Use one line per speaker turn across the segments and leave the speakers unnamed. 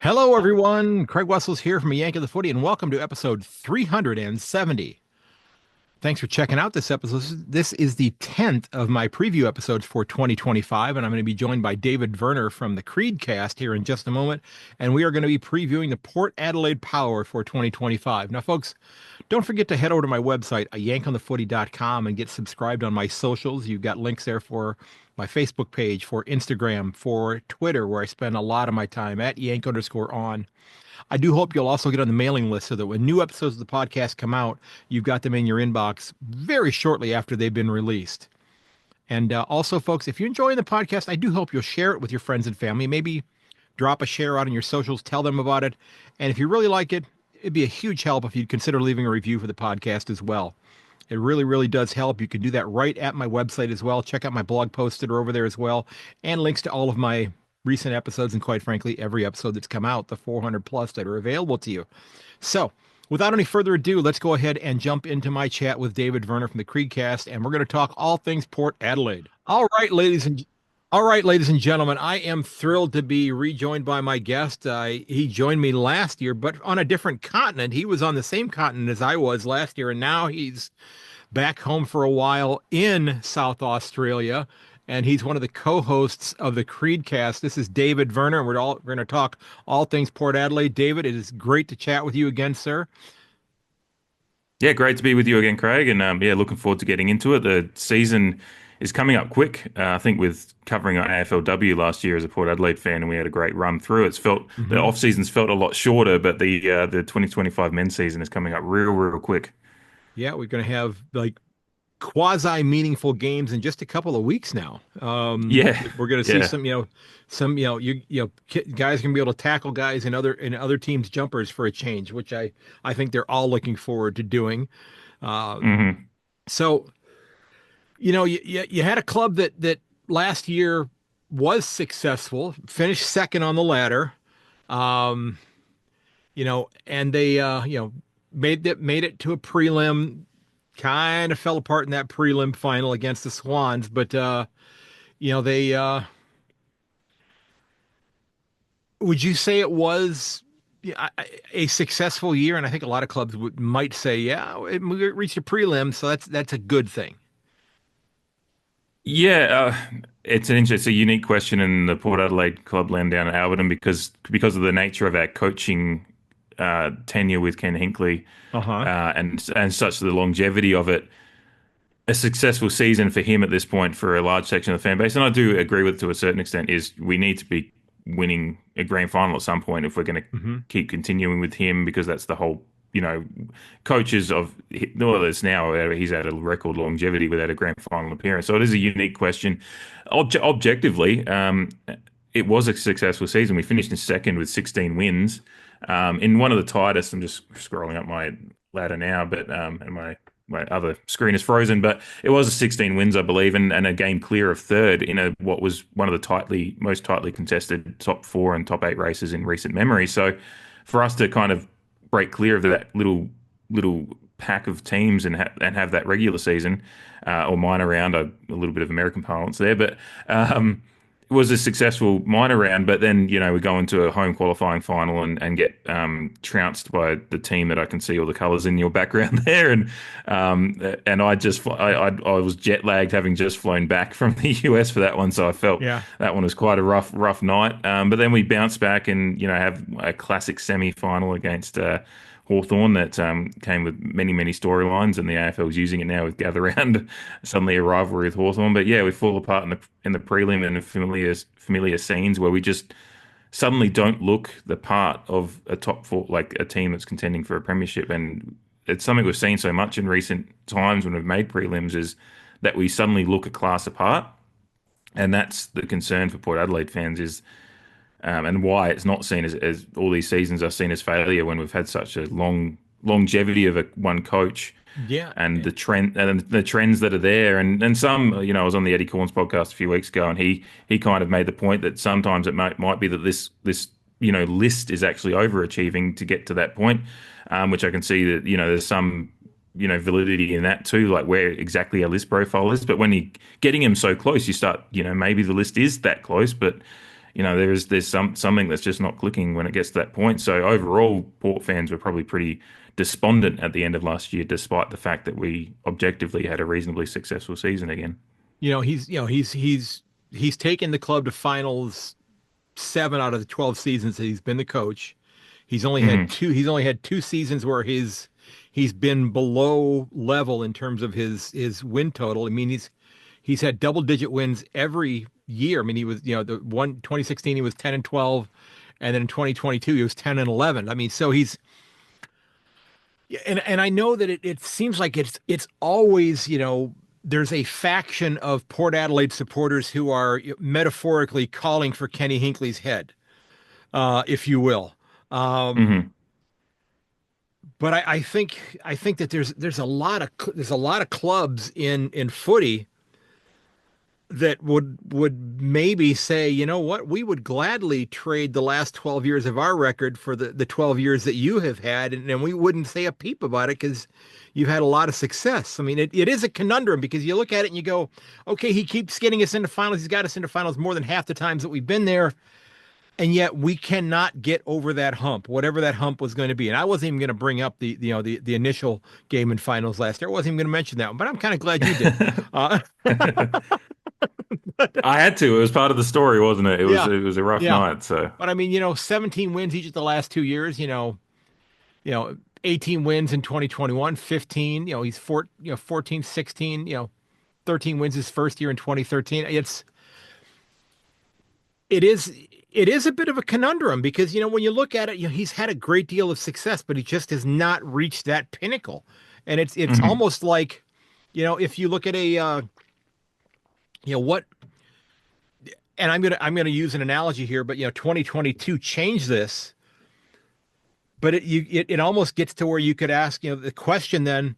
Hello, everyone. Craig Wessels here from Yank of the Footy, and welcome to episode 370. Thanks for checking out this episode. This is the 10th of my preview episodes for 2025, and I'm going to be joined by David Verner from the CreedCast here in just a moment, and we are going to be previewing the Port Adelaide Power for 2025. Now, folks, don't forget to head over to my website, ayankonthefooty.com, and get subscribed on my socials. You've got links there for my Facebook page, for Instagram, for Twitter, where I spend a lot of my time at yank_on. I do hope you'll also get on the mailing list so that when new episodes of the podcast come out, you've got them in your inbox very shortly after they've been released. And also, folks, if you're enjoying the podcast, I do hope you'll share it with your friends and family. Maybe drop a share out on your socials, tell them about it. And if you really like it, it'd be a huge help if you'd consider leaving a review for the podcast as well. It really, really does help. You can do that right at my website as well. Check out my blog posts that are over there as well, and links to all of my recent episodes, and quite frankly, every episode that's come out, the 400 plus that are available to you. So, without any further ado, let's go ahead and jump into my chat with David Verner from the CreedCast, and we're going to talk all things Port Adelaide. All right, ladies and gentlemen, I am thrilled to be rejoined by my guest. He joined me last year, but on a different continent. He was on the same continent as I was last year, and now he's back home for a while in South Australia, and he's one of the co-hosts of the CreedCast. This is David Verner, and we're going to talk all things Port Adelaide. David, it is great to chat with you again, sir.
Yeah, great to be with you again, Craig. And yeah, looking forward to getting into it. The season is coming up quick. I think with covering our AFLW last year as a Port Adelaide fan, and we had a great run through. The
Mhm.
off seasons felt a lot shorter, but the 2025 men's season is coming up real quick.
Yeah, we're going to have like quasi meaningful games in just a couple of weeks now.
Yeah,
We're going to see
yeah.
some guys can be able to tackle guys in other teams' jumpers for a change, which I think they're all looking forward to doing. Uh,
hmm
so you had a club that last year was successful, finished second on the ladder, um, and they made it to a prelim, kind of fell apart in that prelim final against the Swans, but they would you say it was a successful year? And I think a lot of clubs might say, yeah, we reached a prelim, so that's a good thing.
Yeah, it's a unique question in the Port Adelaide club land down at Alberton because of the nature of our coaching tenure with Ken Hinkley
Uh-huh.
and such the longevity of it. A successful season for him at this point for a large section of the fan base, and I do agree with to a certain extent, is we need to be winning a grand final at some point if we're going to
Hmm.
keep continuing with him because that's the whole, you know, coaches of well, it's now he's had a record longevity without a grand final appearance. So it is a unique question. Objectively, it was a successful season. We finished in second with 16 wins, in one of the tightest. I'm just scrolling up my ladder now, but and my other screen is frozen, but it was a 16 wins, I believe, and a game clear of third in what was one of the most tightly contested top four and top eight races in recent memory. So for us to kind of break clear of that little pack of teams and have that regular season or minor round, a little bit of American parlance there, but it was a successful minor round, but then, we go into a home qualifying final and get trounced by the team that I can see all the colours in your background there. And I was jet lagged having just flown back from the US for that one. So I felt
Yeah.
that one was quite a rough night. But then we bounced back and, have a classic semi final against Hawthorn that came with many storylines, and the AFL is using it now with Gather Round, suddenly a rivalry with Hawthorn. But yeah, we fall apart in the prelim and familiar scenes where we just suddenly don't look the part of a top four, like a team that's contending for a premiership. And it's something we've seen so much in recent times when we've made prelims is that we suddenly look a class apart. And that's the concern for Port Adelaide fans is and why it's not seen as all these seasons are seen as failure when we've had such a longevity of one coach
Yeah.
and the trends that are there and some I was on the Eddie Corns podcast a few weeks ago and he kind of made the point that sometimes it might be that this list is actually overachieving to get to that point, which I can see that there's some validity in that too, like where exactly our list profile is. But when you getting him so close, you start maybe the list is that close, but there's something that's just not clicking when it gets to that point. So overall, Port fans were probably pretty despondent at the end of last year, despite the fact that we objectively had a reasonably successful season again.
He's taken the club to finals 7 out of the 12 seasons that he's been the coach.
Hmm.
He's only had 2 seasons where he's been below level in terms of his win total. I mean, he's had double digit wins every year. I mean, he was, the one 2016 he was 10-12, and then in 2022 he was 10-11. I mean, so he's and I know that it seems like it's always, there's a faction of Port Adelaide supporters who are metaphorically calling for Kenny Hinckley's head, if you will. Um,
Hmm.
but I think that there's a lot of clubs in footy that would maybe say, you know what, we would gladly trade the last 12 years of our record for the 12 years that you have had, and we wouldn't say a peep about it because you've had a lot of success. I mean, it is a conundrum because you look at it and you go, okay, he keeps getting us into finals. He's got us into finals more than half the times that we've been there. And yet we cannot get over that hump, whatever that hump was going to be. And I wasn't even going to bring up the initial game in finals last year. I wasn't even going to mention that one, but I'm kind of glad you did. Uh,
I had to. It was part of the story, wasn't it? It was
yeah,
it was a rough
yeah.
night. So
But I mean, 17 wins each of the last 2 years. 18 wins in 2021, 15. He's 14, 16. 13 wins his first year in 2013. It is it is a bit of a conundrum because when you look at it, he's had a great deal of success, but he just has not reached that pinnacle. And it's
Mhm.
almost like, if you look at a what, and I'm gonna use an analogy here, but 2022 changed this, but it almost gets to where you could ask, the question then,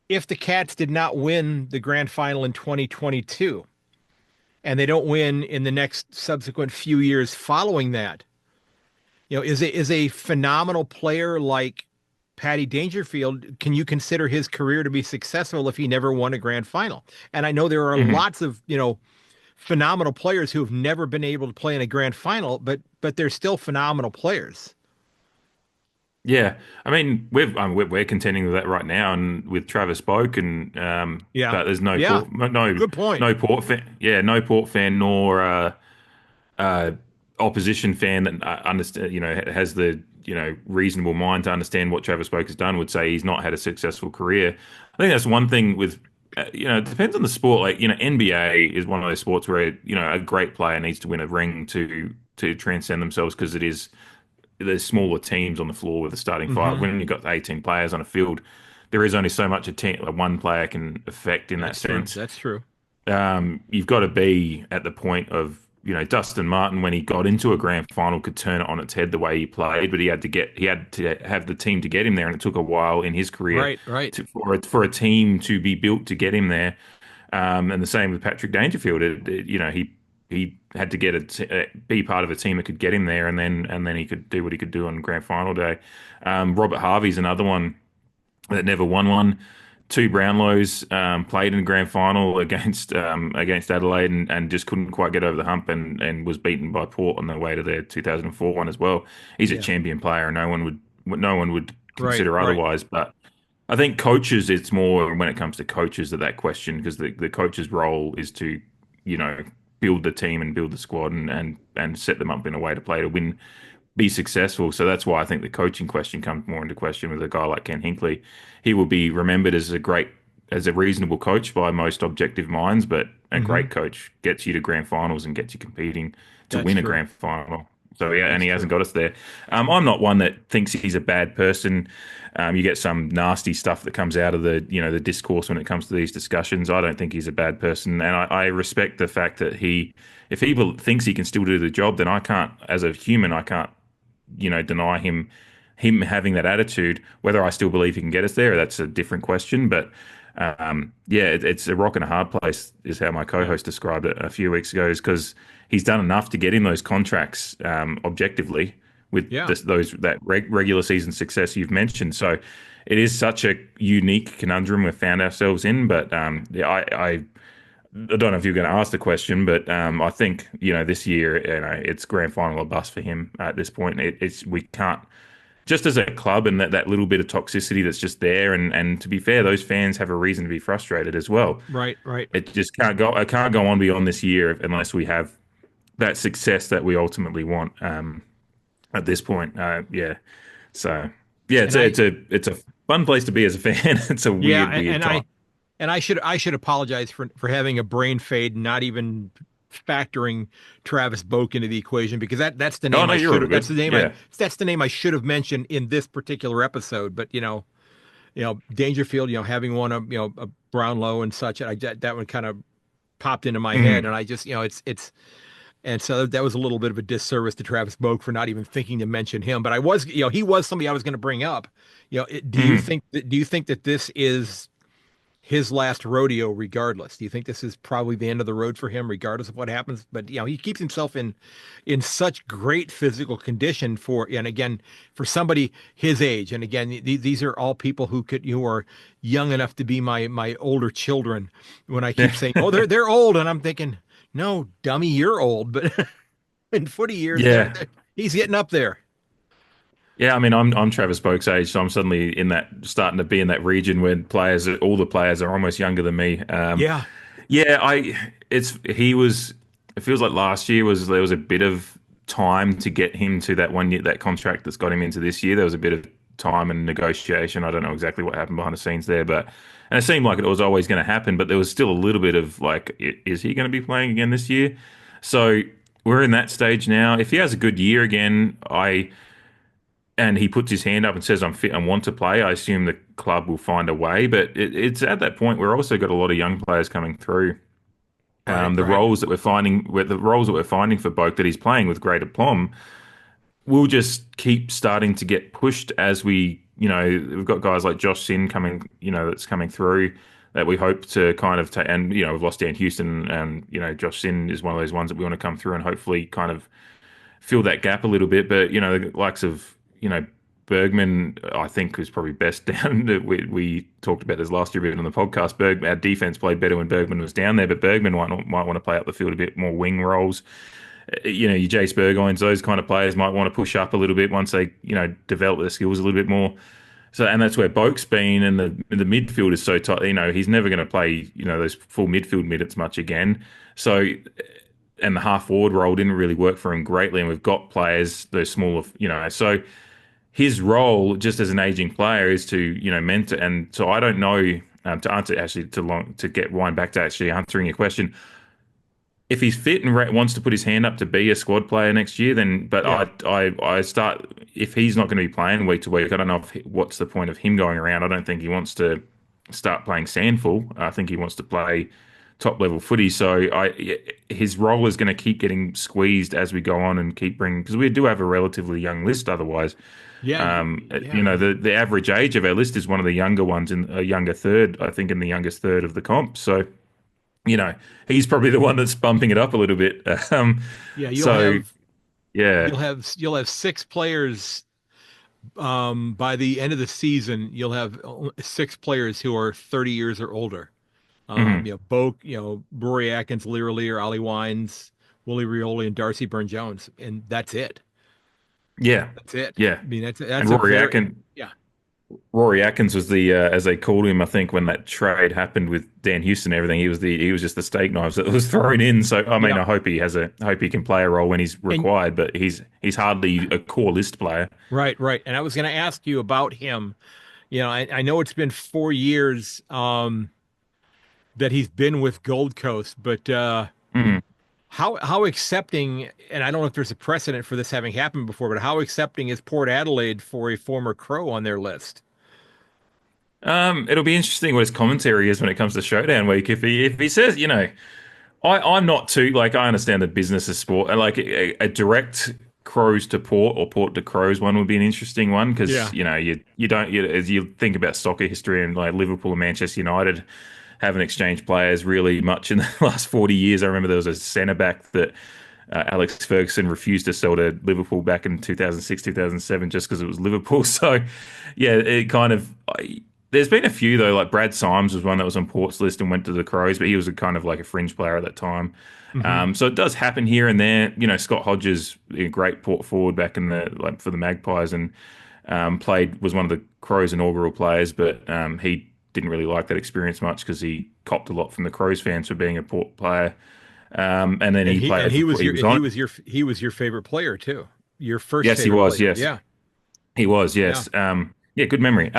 if the Cats did not win the grand final in 2022 and they don't win in the next subsequent few years following that, is a phenomenal player like Patty Dangerfield, can you consider his career to be successful if he never won a grand final? And I know there are
Mhm.
lots of, phenomenal players who have never been able to play in a grand final, but they're still phenomenal players.
Yeah, I mean we're contending with that right now, and with Travis Boak, and
Yeah.
but there's no
Yeah.
port, no
Good point.
no Port fan, yeah, no Port fan nor uh, opposition fan that understand, has the reasonable mind to understand what Travis Boak has done would say he's not had a successful career. I think that's one thing with it depends on the sport. Like NBA is one of those sports where a great player needs to win a ring to transcend themselves because there's smaller teams on the floor with a starting five.
Hmm.
When you've got 18 players on a field, there is only so much a team, like one player can affect in that
That's true.
sense.
That's true.
You've got to be at the point of, Dustin Martin when he got into a grand final could turn it on its head the way he played, but he had to have the team to get him there, and it took a while in his career
Right. Right.
for a team to be built to get him there. And the same with Patrick Dangerfield. He had to be part of a team that could get him there, and then he could do what he could do on grand final day. Robert Harvey's another one that never won one. Two Brownlows played in the grand final against Adelaide, and just couldn't quite get over the hump, and was beaten by Port on their way to their 2004 one as well. He's a
Yeah.
champion player, and no one would
Right.
consider
Right.
otherwise. But I think coaches, it's more when it comes to coaches that question, because the coach's role is to, you know, build the team and build the squad, and set them up in a way to play to win, be successful. So that's why I think the coaching question comes more into question with a guy like Ken Hinkley. He will be remembered as a reasonable coach by most objective minds, but a
Hmm.
great coach gets you to grand finals and gets you competing to
That's
win a
true.
grand final. So yeah, and
That's
he hasn't
true.
got us there. I'm not one that thinks he's a bad person. You get some nasty stuff that comes out of the discourse when it comes to these discussions. I don't think he's a bad person, and I respect the fact that if he thinks he can still do the job, then I can't, as a human, I can't deny him having that attitude. Whether I still believe he can get us there, that's a different question. But yeah, it's a rock and a hard place, is how my
Yeah.
co-host described it a few weeks ago. Is because he's done enough to get in those contracts objectively with
Yeah.
that regular season success you've mentioned. So it is such a unique conundrum we've found ourselves in. But yeah, I don't know if you're going to ask the question, but I think this year, it's grand final or bust for him at this point. It's we can't just as a club and that little bit of toxicity that's just there. And to be fair, those fans have a reason to be frustrated as well.
Right, right.
It just can't go. I can't go on beyond this year unless we have that success that we ultimately want. At this point, yeah. So yeah,
And I,
it's a fun place to be as a fan. It's a
yeah,
weird time.
and I should apologize for having a brain fade, and not even factoring Travis Boak into the equation, because that's the
Oh
name
no,
I
you're
should
all
have that's
good.
the name I
Yeah.
that's the name I should have mentioned in this particular episode. But Dangerfield, having won a Brownlow and such, that one kind of popped into my head,
Mhm.
and I just it's and so that was a little bit of a disservice to Travis Boak for not even thinking to mention him. But I was, he was somebody I was going to bring up.
Mhm.
Do you think that this is his last rodeo regardless? Do you think this is probably the end of the road for him regardless of what happens? But he keeps himself in such great physical condition and again, for somebody his age. And again, these are all people who are young enough to be my older children. When I keep saying, "Oh, they're old," and I'm thinking, "No, dummy, you're old." But in footy years,
Yeah.
he's getting up there.
Yeah, I mean, I'm Travis Boak's age, so I'm suddenly in that starting to be in that region where all the players are almost younger than me.
Yeah,
Yeah, he was. It feels like last year there was a bit of time to get him to that 1 year that contract that's got him into this year. There was a bit of time and negotiation. I don't know exactly what happened behind the scenes there, but and it seemed like it was always going to happen, but there was still a little bit of like, is he going to be playing again this year? So we're in that stage now. If he has a good year again, and he puts his hand up and says, I'm fit and want to play, I assume the club will find a way. But it's at that point we're also got a lot of young players coming through.
right,
The
right.
roles that we're finding, the roles that we're finding for Boak that he's playing with great aplomb, will just keep starting to get pushed as we've got guys like Josh Sin coming, that's coming through that we hope to kind of take. And we've lost Dan Houston, and Josh Sin is one of those ones that we want to come through and hopefully kind of fill that gap a little bit. But the likes of Bergman, I think was probably best down. We talked about this last year a bit on the podcast. Our defense played better when Bergman was down there, but Bergman might want to play up the field a bit more wing roles. Your Jace Burgoynes, those kind of players might want to push up a little bit once they develop their skills a little bit more. So, and that's where Boak's been, and the midfield is so tight. He's never going to play those full midfield minutes much again. So, and the half forward role didn't really work for him greatly. And we've got players, those smaller, so his role just as an aging player is to mentor. And so I don't know, to answer actually to get wind back to actually answering your question, if he's fit and wants to put his hand up to be a squad player next year, then. But
Yeah,
I start, if he's not going to be playing week to week, I don't know what's the point of him going around. I don't think he wants to start playing sandful. I think he wants to play top level footy. So his role is going to keep getting squeezed as we go on and keep bringing, because we do have a relatively young list otherwise.
yeah, yeah.
The average age of our list is one of the younger ones, in a younger third, I think, in the youngest third of the comp. So, he's probably the one that's bumping it up a little bit.
Yeah,
So yeah.
you'll have six players. By the end of the season, you'll have six players who are 30 years or older.
Mhm.
Boak, Rory Atkins, Lear Lear, Ollie Wines, Willie Rioli, and Darcy Burn Jones, and that's it.
Yeah.
That's it.
Yeah.
I mean,
And
that's a very yeah,
Rory Atkins was the as they called him, I think, when that trade happened with Dan Houston and everything. He was just the steak knives that was thrown in. So I mean,
yeah,
I hope he can play a role when he's
and
required, but he's hardly a core list player.
right, right. And I was going to ask you about him. I know it's been 4 years that he's been with Gold Coast, but
Mhm.
how accepting, and I don't know if there's a precedent for this having happened before, but how accepting is Port Adelaide for a former Crow on their list?
It'll be interesting what his commentary is when it comes to Showdown Week. If he says, I'm not too, like, I understand the business of sport, and like a direct Crows to Port or Port to Crows one would be an interesting one, because
Yeah,
you don't as you think about soccer history, and like Liverpool and Manchester United haven't exchanged players really much in the last 40 years. I remember there was a centre back that Alex Ferguson refused to sell to Liverpool back in 2006, 2007, just because it was Liverpool. So, yeah, it kind of There's been a few though, like Brad Symes was one that was on Port's list and went to the Crows, but he was a kind of like a fringe player at that time.
Hmm.
So it does happen here and there. Scott Hodges, a great Port forward back in the like for the Magpies, and was one of the Crows' inaugural players, but he didn't really like that experience much because he copped a lot from the Crows fans for being a Port player. And then
And
he
he and
played
he
for
was
he
your
was
and he
on.
was your he was your favorite player too. Your first
Yes, he
favorite
was.
player.
Yes,
Yeah.
he was.
Yeah.
Yes. Yeah, good memory.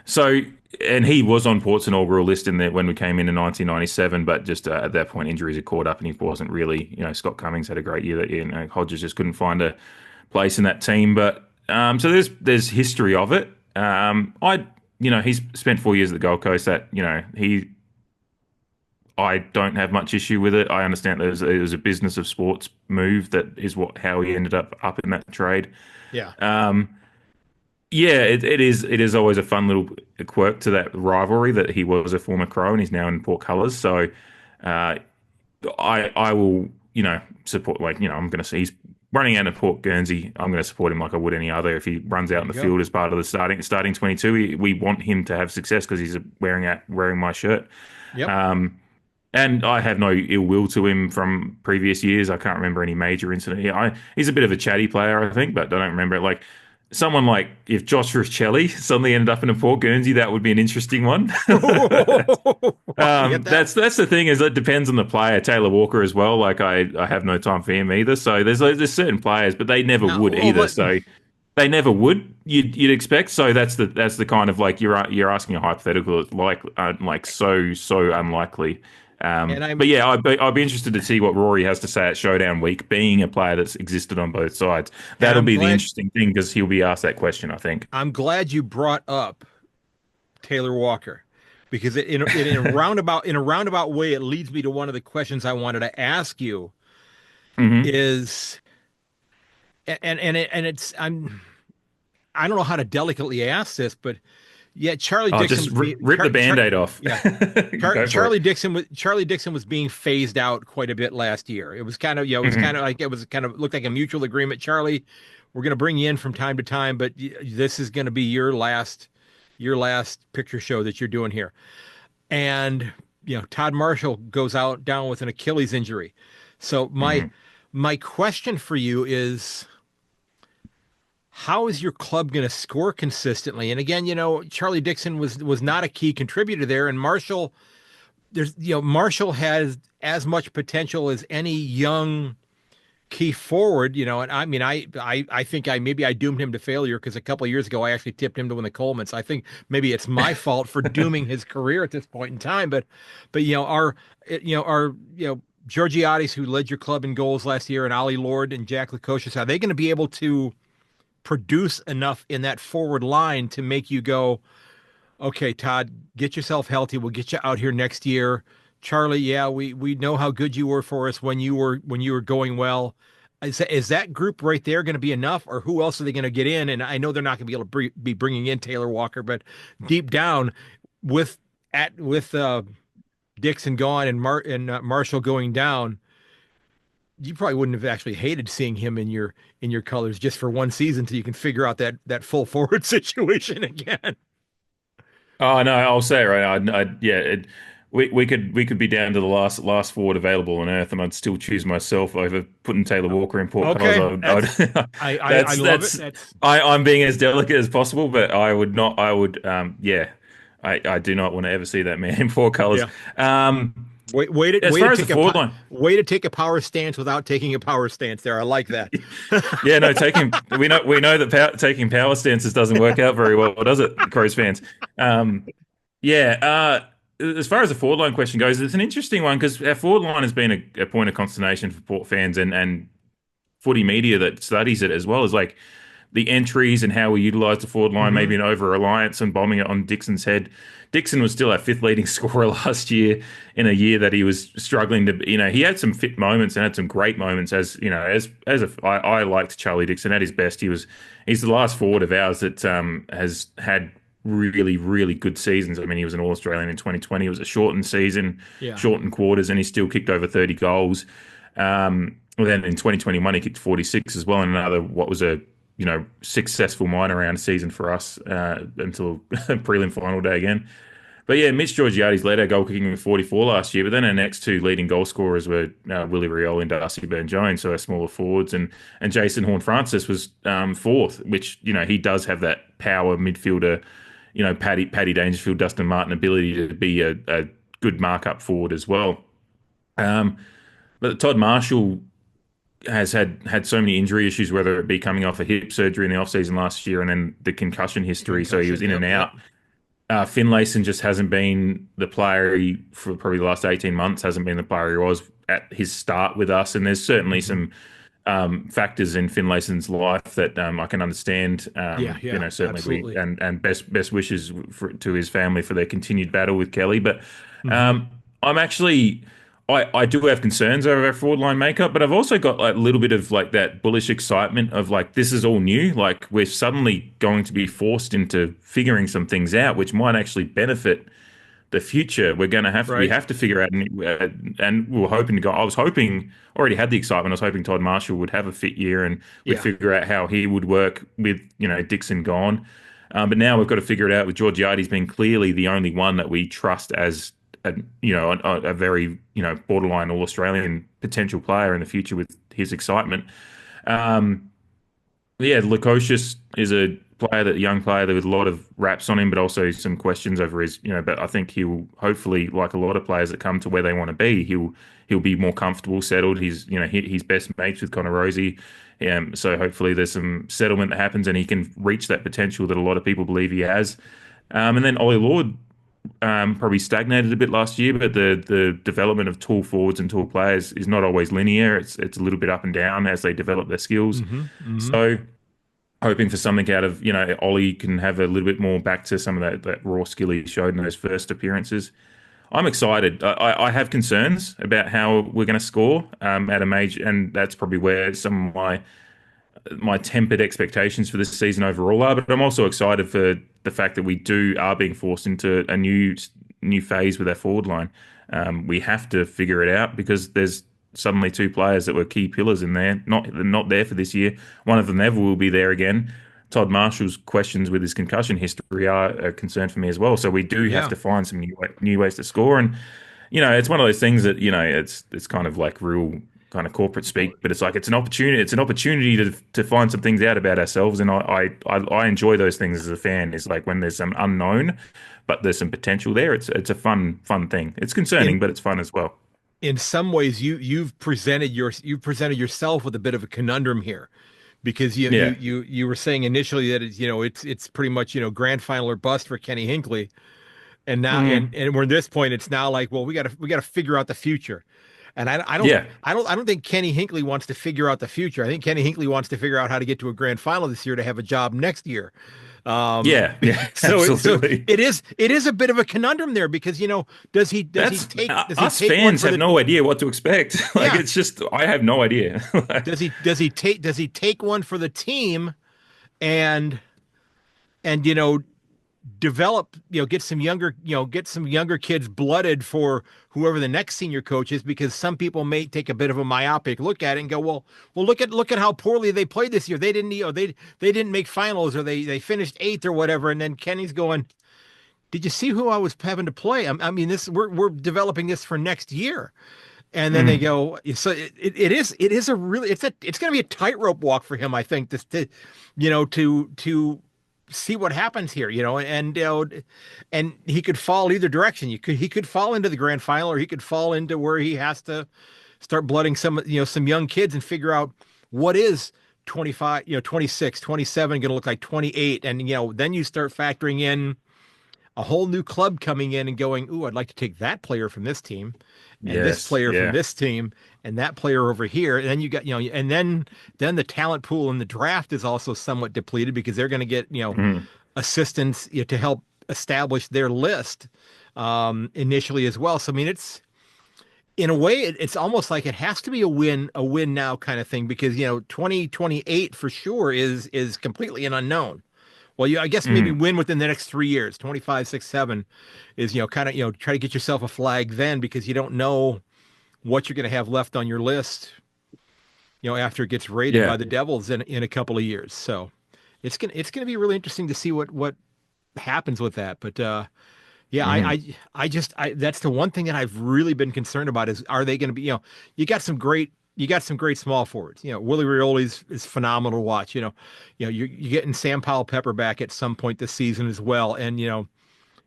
So and he was on Port's inaugural list in when we came in 1997, but just at that point injuries had caught up and he wasn't really. Scott Cummings had a great year that year. Hodges just couldn't find a place in that team. But so there's history of it. He's spent 4 years at the Gold Coast. I don't have much issue with it. I understand it was a business of sports move that is how he ended up in that trade.
Yeah.
Yeah, it is always a fun little quirk to that rivalry that he was a former Crow and he's now in Port colours. So uh, I will support I'm going to see he's running out of Port Guernsey. I'm going to support him like I would any other. If he runs out
There
in
you
the
go.
field as part of the starting 22, we want him to have success because he's wearing my shirt.
Yep.
And I have no ill will to him from previous years. I can't remember any major incident. He's a bit of a chatty player, I think, but I don't remember it. Like someone like if Josh Richelli suddenly ended up in a Port Guernsey, that would be an interesting one.
I get that.
That's the thing is it depends on the player. Taylor Walker as well. Like I have no time for him either. So there's certain players, but they never
Now,
would
well,
either.
but
So they never would. You'd expect. So that's the kind of like you're asking a hypothetical. It's like so unlikely.
and I'm
But yeah, I'd be interested to see what Rory has to say at Showdown Week, being a player that's existed on both sides.
and
That'll
I'm
be the
glad
interesting thing because he'll be asked that question, I think.
I'm glad you brought up Taylor Walker because in a roundabout way it leads me to one of the questions I wanted to ask you
Hmm.
is and it's I don't know how to delicately ask this, but yeah, Charlie
Oh,
Dixon
just
was being
rip the Band-Aid off.
yeah,
Go for it.
Charlie Dixon was being phased out quite a bit last year. It was kind of
Hmm.
looked like a mutual agreement. Charlie, we're going to bring you in from time to time, but this is going to be your last picture show that you're doing here. And Todd Marshall goes out down with an Achilles injury. So my
Hmm.
my question for you is how is your club going to score consistently? And again, Charlie Dixon was not a key contributor there, and Marshall has as much potential as any young key forward. And I mean, I think maybe I doomed him to failure because a couple of years ago I actually tipped him to win the Coleman. So I think maybe it's my fault for dooming his career at this point in time. But Georgiades, who led your club in goals last year, and Ollie Lord and Jack Lukosius, are they going to be able to produce enough in that forward line to make you go, okay, Todd, get yourself healthy. We'll get you out here next year. Charlie, yeah, we know how good you were for us when you were going well. Is that group right there going to be enough, or who else are they going to get in? And I know they're not going to be able to be bringing in Taylor Walker, but deep down, with Dixon gone and Marshall going down, you probably wouldn't have actually hated seeing him in your colors just for one season until you can figure out that full forward situation again.
Oh no, I'll say it right. Yeah, we could be down to the last forward available on Earth, and I'd still choose myself over putting Taylor Walker in Port Colours.
Okay, I love it.
That's I'm being as delicate as possible, but I would not. I would yeah. I do not want to ever see that man in Port Colours.
Yeah.
Um,
Wait, wait,
as
way
far
to
as the
take a
forward line,
way to take a power stance without taking a power stance. There, I like that.
yeah, no, taking we know that taking power stances doesn't work out very well, does it, Crows fans? Um, yeah. As far as the forward line question goes, it's an interesting one because our forward line has been a point of consternation for Port fans and footy media that studies it as well as like the entries and how we utilize the forward line,
Hmm.
maybe an over reliance and bombing it on Dixon's head. Dixon was still our fifth leading scorer last year in a year that he was struggling to, he had some fit moments and had some great moments I liked Charlie Dixon at his best. He's the last forward of ours that has had really, really good seasons. I mean, he was an All Australian in 2020. It was a shortened season,
Yeah.
shortened quarters, and he still kicked over 30 goals. Then in 2021, he kicked 46 as well, and another what was a successful minor round season for us until prelim final day again. But yeah, Mitch Georgiades led our goal kicking with 44 last year, but then our next two leading goal scorers were Willie Rioli and Darcy Byrne-Jones, so our smaller forwards, and Jason Horne-Francis was fourth, which, he does have that power midfielder, Paddy Dangerfield, Dustin Martin ability to be a good mark-up forward as well. But Todd Marshall has had so many injury issues, whether it be coming off a hip surgery in the off-season last year and then the concussion history, so he was in and out. Finlayson just hasn't been the player for probably the last 18 months, hasn't been the player he was at his start with us. And there's certainly some factors in Finlayson's life that I can understand. Certainly
absolutely.
And best wishes to his family for their continued battle with Kelly. But I'm actually, I do have concerns over our forward line makeup, but I've also got a little bit of like that bullish excitement of like, this is all new. Like we're suddenly going to be forced into figuring some things out, which might actually benefit the future. We're going to have we have to figure out, and we were hoping to go. I was hoping, already had the excitement. I was hoping Todd Marshall would have a fit year and we'd figure out how he would work with Dixon gone. But now we've got to figure it out with Georgiades being clearly the only one that we trust as a very borderline All Australian potential player in the future with his excitement. Lukosius is a young player with a lot of raps on him, but also some questions over his. But I think he'll hopefully, like a lot of players that come to where they want to be, he'll be more comfortable, settled. He's he's best mates with Connor Rosie. So hopefully there's some settlement that happens and he can reach that potential that a lot of people believe he has. And then Ollie Lord probably stagnated a bit last year, but the development of tall forwards and tall players is not always linear. It's a little bit up and down as they develop their skills. So hoping for something out of, Ollie can have a little bit more back to some of that raw skill he showed in those first appearances. I'm excited. I have concerns about how we're going to score at a major, and that's probably where some of my tempered expectations for this season overall are, but I'm also excited for the fact that we are being forced into a new phase with our forward line. We have to figure it out because there's suddenly two players that were key pillars in there, not there for this year. One of them never will be there again. Todd Marshall's questions with his concussion history are a concern for me as well. So we do have to find some new ways to score. And, it's one of those things that, it's kind of like real kind of corporate speak, but it's like it's an opportunity to find some things out about ourselves, and I enjoy those things as a fan. It's like when there's some unknown, but there's some potential there. It's a fun thing. It's concerning, but it's fun as well.
In some ways, you've presented yourself with a bit of a conundrum here, because you were saying initially that it's pretty much grand final or bust for Kenny Hinkley, and now and we're at this point, it's now like, well, we got to figure out the future. And I don't think Kenny Hinkley wants to figure out the future. I think Kenny Hinkley wants to figure out how to get to a grand final this year to have a job next year.
So
absolutely. So it is a bit of a conundrum there, because does he take
us fans have no idea what to expect. It's just, I have no idea.
does he take one for the team and develop, get some younger kids blooded for whoever the next senior coach is, because some people may take a bit of a myopic look at it and go, well, look at how poorly they played this year. They didn't, they didn't make finals, or they finished 8th or whatever. And then Kenny's going, did you see who I was having to play? I mean, we're developing this for next year. And then they go, so it's going to be a tightrope walk for him, I think, to see what happens here, and he could fall either direction. He could fall into the grand final, or he could fall into where he has to start blooding some young kids and figure out what is 25, 26, 27 going to look like 28. And, then you start factoring in a whole new club coming in and going, ooh, I'd like to take that player from this team and this player from this team and that player over here. And then you got, and then the talent pool in the draft is also somewhat depleted, because they're going to get, assistants to help establish their list initially as well. So, I mean, it's, in a way, it's almost like it has to be a win now kind of thing, because, 2028 for sure is completely an unknown. Well, I guess maybe win within the next 3 years, 25, 6, 7 is, kind of, try to get yourself a flag then, because you don't know what you're going to have left on your list, after it gets raided
Yeah.
by the Devils in a couple of years. So it's gonna be really interesting to see what happens with that. But yeah,
Hmm.
that's the one thing that I've really been concerned about is are they going to be, you got some great small forwards. Willie Rioli is phenomenal to watch. You're getting Sam Powell Pepper back at some point this season as well, and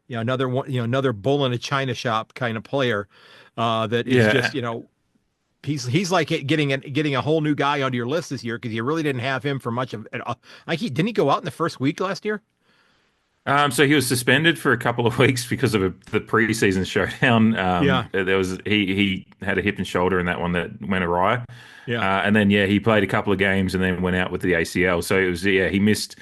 another one, another bull in a china shop kind of player that is just,
Yeah.
he's like getting a whole new guy onto your list this year because you really didn't have him for much of it. Like didn't he go out in the first week last year?
So he was suspended for a couple of weeks because of the preseason showdown.
Yeah,
He had a hip and shoulder in that one that went awry,
yeah.
and then he played a couple of games and then went out with the ACL. So it was he missed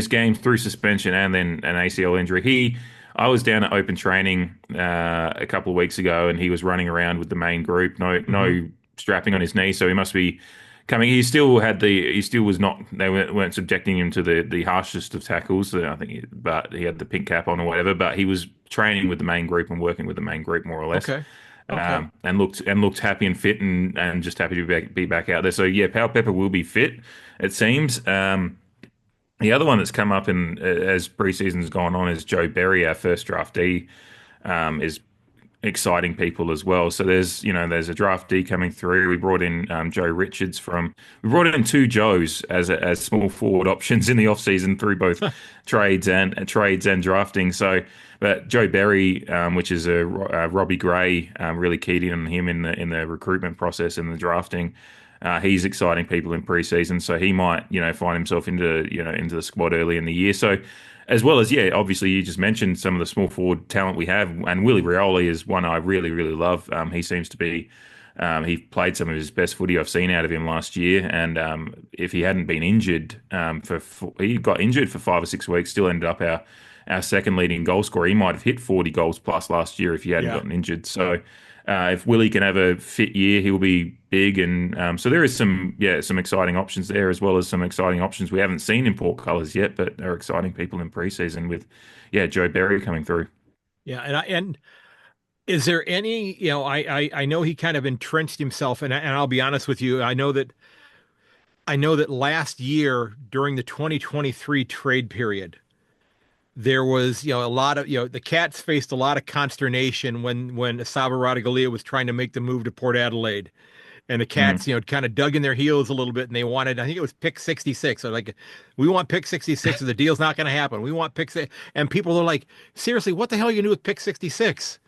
games through suspension and then an ACL injury. I was down at open training a couple of weeks ago and he was running around with the main group,
Hmm.
no strapping on his knee, so he must be coming. He still was not. They weren't subjecting him to the harshest of tackles. I think, but he had the pink cap on or whatever. But he was training with the main group and working with the main group more or less,
Okay. Okay.
and looked happy and fit and just happy to be back out there. So yeah, Powell Pepper will be fit. It seems. The other one that's come up in as preseason's gone on is Joe Berry, our first draftee, is exciting people as well. So there's a draftee coming through. We brought in Joe Richards we brought in two Joes as small forward options in the offseason through both trades and drafting. So, but Joe Berry, which is Robbie Gray, really keyed in on him in the recruitment process and the drafting. He's exciting people in preseason, so he might, find himself into the squad early in the year. So, as well as, obviously you just mentioned some of the small forward talent we have, and Willie Rioli is one I really, really love. He seems to be, he played some of his best footy I've seen out of him last year, and if he hadn't been injured, he got injured for 5 or 6 weeks, still ended up our second leading goal scorer. He might have hit 40 goals plus last year if he hadn't
Yeah.
gotten injured. So if Willie can have a fit year, he'll be big. And so there is some exciting options there, as well as some exciting options we haven't seen in portcolours yet, but are exciting people in preseason with, Joe Berry coming through.
Yeah. And is there any, I know he kind of entrenched himself, and I'll be honest with you, I know that last year during the 2023 trade period, there was, a lot of, the Cats faced a lot of consternation when Sava Radaglia was trying to make the move to Port Adelaide. And the Cats,
Hmm.
kind of dug in their heels a little bit and they wanted, I think it was pick 66. So like, we want pick 66 or the deal's not going to happen. We want pick six. And people are like, seriously, what the hell are you going to do with pick 66?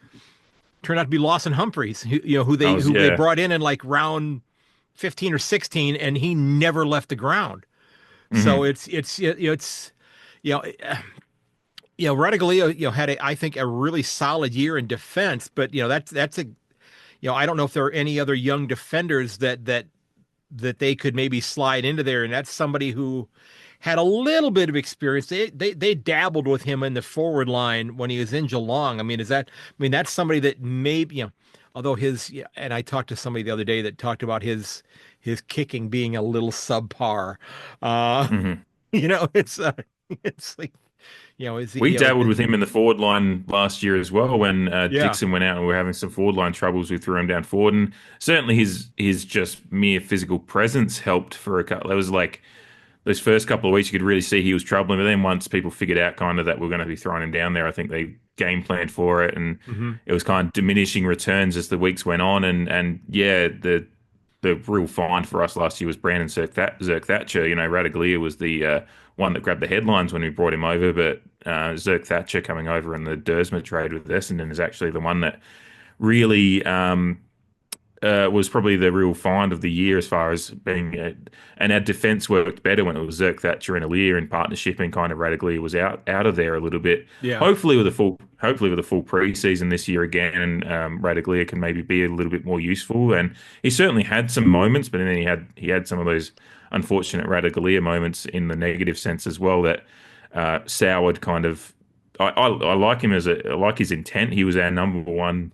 Turned out to be Lawson Humphreys, who
I
they
was,
who they
yeah.
brought in like round 15 or 16, and he never left the ground. So
Hmm.
it's you know Radaglia had I think a really solid year in defense, but that's a I don't know if there are any other young defenders that they could maybe slide into there, and that's somebody who had a little bit of experience. They dabbled with him in the forward line when he was in Geelong. I mean, that's somebody that maybe, although and I talked to somebody the other day that talked about his kicking being a little subpar. Uh,
Hmm.
it's like, is he,
We dabbled with him in the forward line last year as well when
yeah.
Dixon went out and we were having some forward line troubles. We threw him down forward, and certainly his just mere physical presence helped for a couple. There was like those first couple of weeks, you could really see he was troubling. But then once people figured out kind of that we're going to be throwing him down there, I think they game planned for it, and
Hmm.
it was kind of diminishing returns as the weeks went on. And yeah, the real find for us last year was Brandon Zerk Thatcher. Radaglia was the one that grabbed the headlines when we brought him over, but Zerk Thatcher coming over in the Dersma trade with Essendon is actually the one that really was probably the real find of the year as far as being, and our defense worked better when it was Zerk Thatcher and Alir in partnership, and kind of Radaglia was out of there a little bit.
Yeah.
Hopefully with a full preseason this year again, and Radaglia can maybe be a little bit more useful. And he certainly had some moments, but then he had some of those unfortunate Radaglia moments in the negative sense as well that soured kind of. I like him I like his intent. He was our number one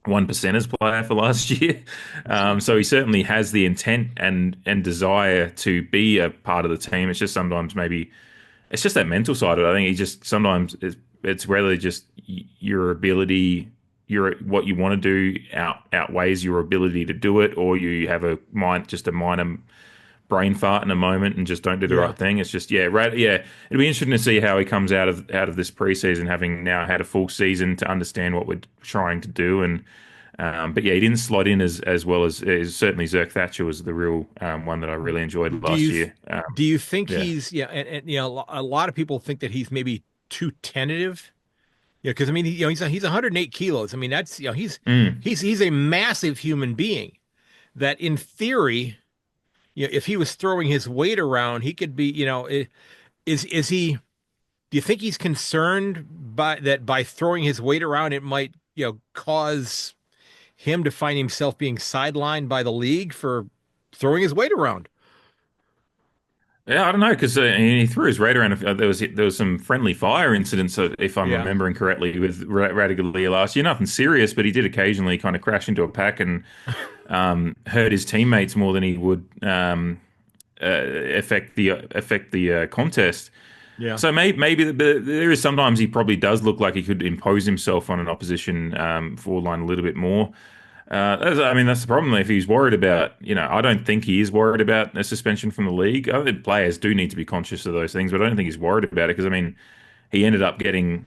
percenters player for last year. So he certainly has the intent and desire to be a part of the team. It's just sometimes maybe it's just that mental side of it. I think he just sometimes it's really just your ability, what you want to do outweighs your ability to do it, or you have just a minor brain fart in a moment and just don't do the
Yeah.
right thing. It's just yeah. It'll be interesting to see how he comes out of this preseason, having now had a full season to understand what we're trying to do. And but yeah, he didn't slot in as well as certainly Zerk Thatcher was the real one that I really enjoyed
Do
last
you
year.
do you think
Yeah.
he's and a lot of people think that he's maybe too tentative. Yeah, because I mean, he's 108 kilos. I mean, that's
Mm.
he's a massive human being. That in theory, if he was throwing his weight around, he could be. Is he? Do you think he's concerned by throwing his weight around, it might cause him to find himself being sidelined by the league for throwing his weight around?
Yeah, I don't know because he threw his radar around. There was some friendly fire incidents, if I'm
Yeah,
remembering correctly, with Radaglia last year. Nothing serious, but he did occasionally kind of crash into a pack and hurt his teammates more than he would affect the contest.
yeah,
So maybe there is sometimes he probably does look like he could impose himself on an opposition forward line a little bit more. I mean, that's the problem. If he's worried about, I don't think he is worried about a suspension from the league. I think players do need to be conscious of those things, but I don't think he's worried about it because, I mean, he ended up getting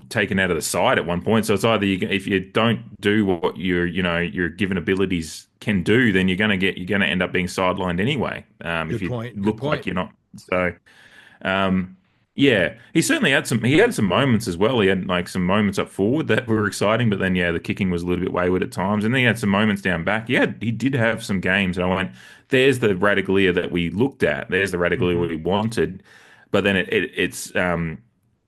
taken out of the side at one point. So it's either if you don't do what your given abilities can do, then you're gonna end up being sidelined anyway. If
good
you
point. Good
look like
point.
you're not. So. Um, yeah, he certainly had some. He had some moments as well. He had like some moments up forward that were exciting, but then yeah, the kicking was a little bit wayward at times. And then he had some moments down back. He did have some games, and I went, "There's the Radaglia that we looked at. There's the Radaglia
Hmm.
we wanted." But then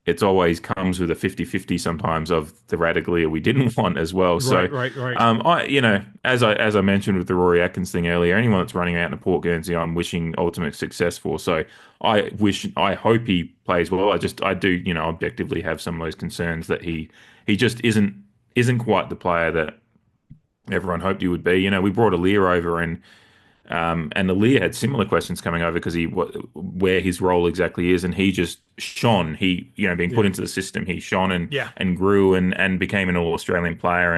it's always comes with a 50-50 sometimes of the Radaglia we didn't want as well. So,
Right, right, right.
as I mentioned with the Rory Atkins thing earlier, anyone that's running out in a Port Guernsey, I'm wishing ultimate success for. So I hope he plays well. I do, objectively have some of those concerns that he just isn't quite the player that everyone hoped he would be. We brought Aaliyah over and Aaliyah had similar questions coming over because where his role exactly is, and he just shone. He, being put
Yeah,
into the system, he shone and
yeah.
and grew and became an All Australian player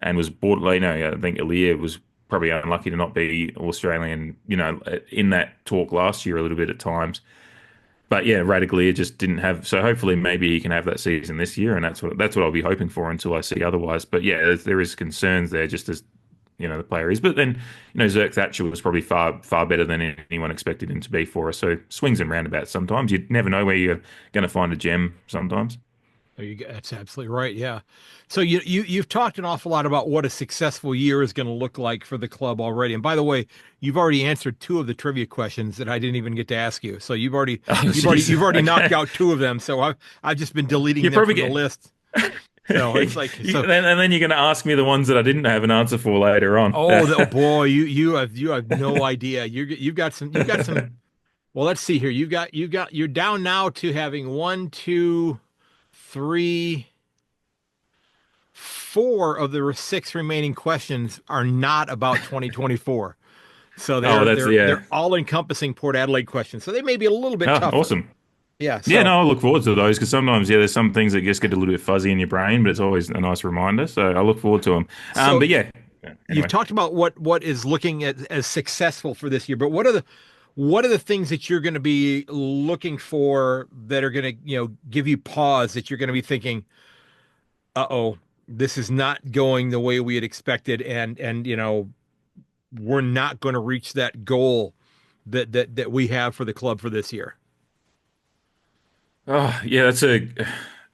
and was bought. I think Aaliyah was probably unlucky to not be All Australian. In that talk last year a little bit at times. But yeah, Radaglia just didn't have. So hopefully, maybe he can have that season this year, and that's what I'll be hoping for until I see otherwise. But yeah, there is concerns there, just as the player is. But then, Zerk Thatcher was probably far better than anyone expected him to be for us. So swings and roundabouts sometimes. You never know where you're going to find a gem sometimes.
That's absolutely right. Yeah. So you've talked an awful lot about what a successful year is going to look like for the club already. And by the way, you've already answered two of the trivia questions that I didn't even get to ask you. So you've already
Oh,
you've already
jeez.
you've already knocked
Okay.
out two of them. So I've just been deleting
You
them
probably
from the
get.
list. So it's like so.
And then you're going to ask me the ones that I didn't have an answer for later on.
Oh boy, you have no idea. You've got some. Well, let's see here. You're down now to having one, two, three, four of the six remaining questions are not about 2024. So
Oh,
they're
that's
they're
yeah.
they're all encompassing Port Adelaide questions. So they may be a little bit
Oh,
tougher.
awesome.
Yeah.
Yeah,
So
no, I look forward to those because sometimes, yeah, there's some things that just get a little bit fuzzy in your brain, but it's always a nice reminder. So I look forward to them.
so
But yeah,
you've
anyway.
talked about what is looking at as successful for this year, but what are the things that you're going to be looking for that are going to give you pause that you're going to be thinking, uh-oh, this is not going the way we had expected, and we're not going to reach that goal that we have for the club for this year.
Oh, yeah, that's a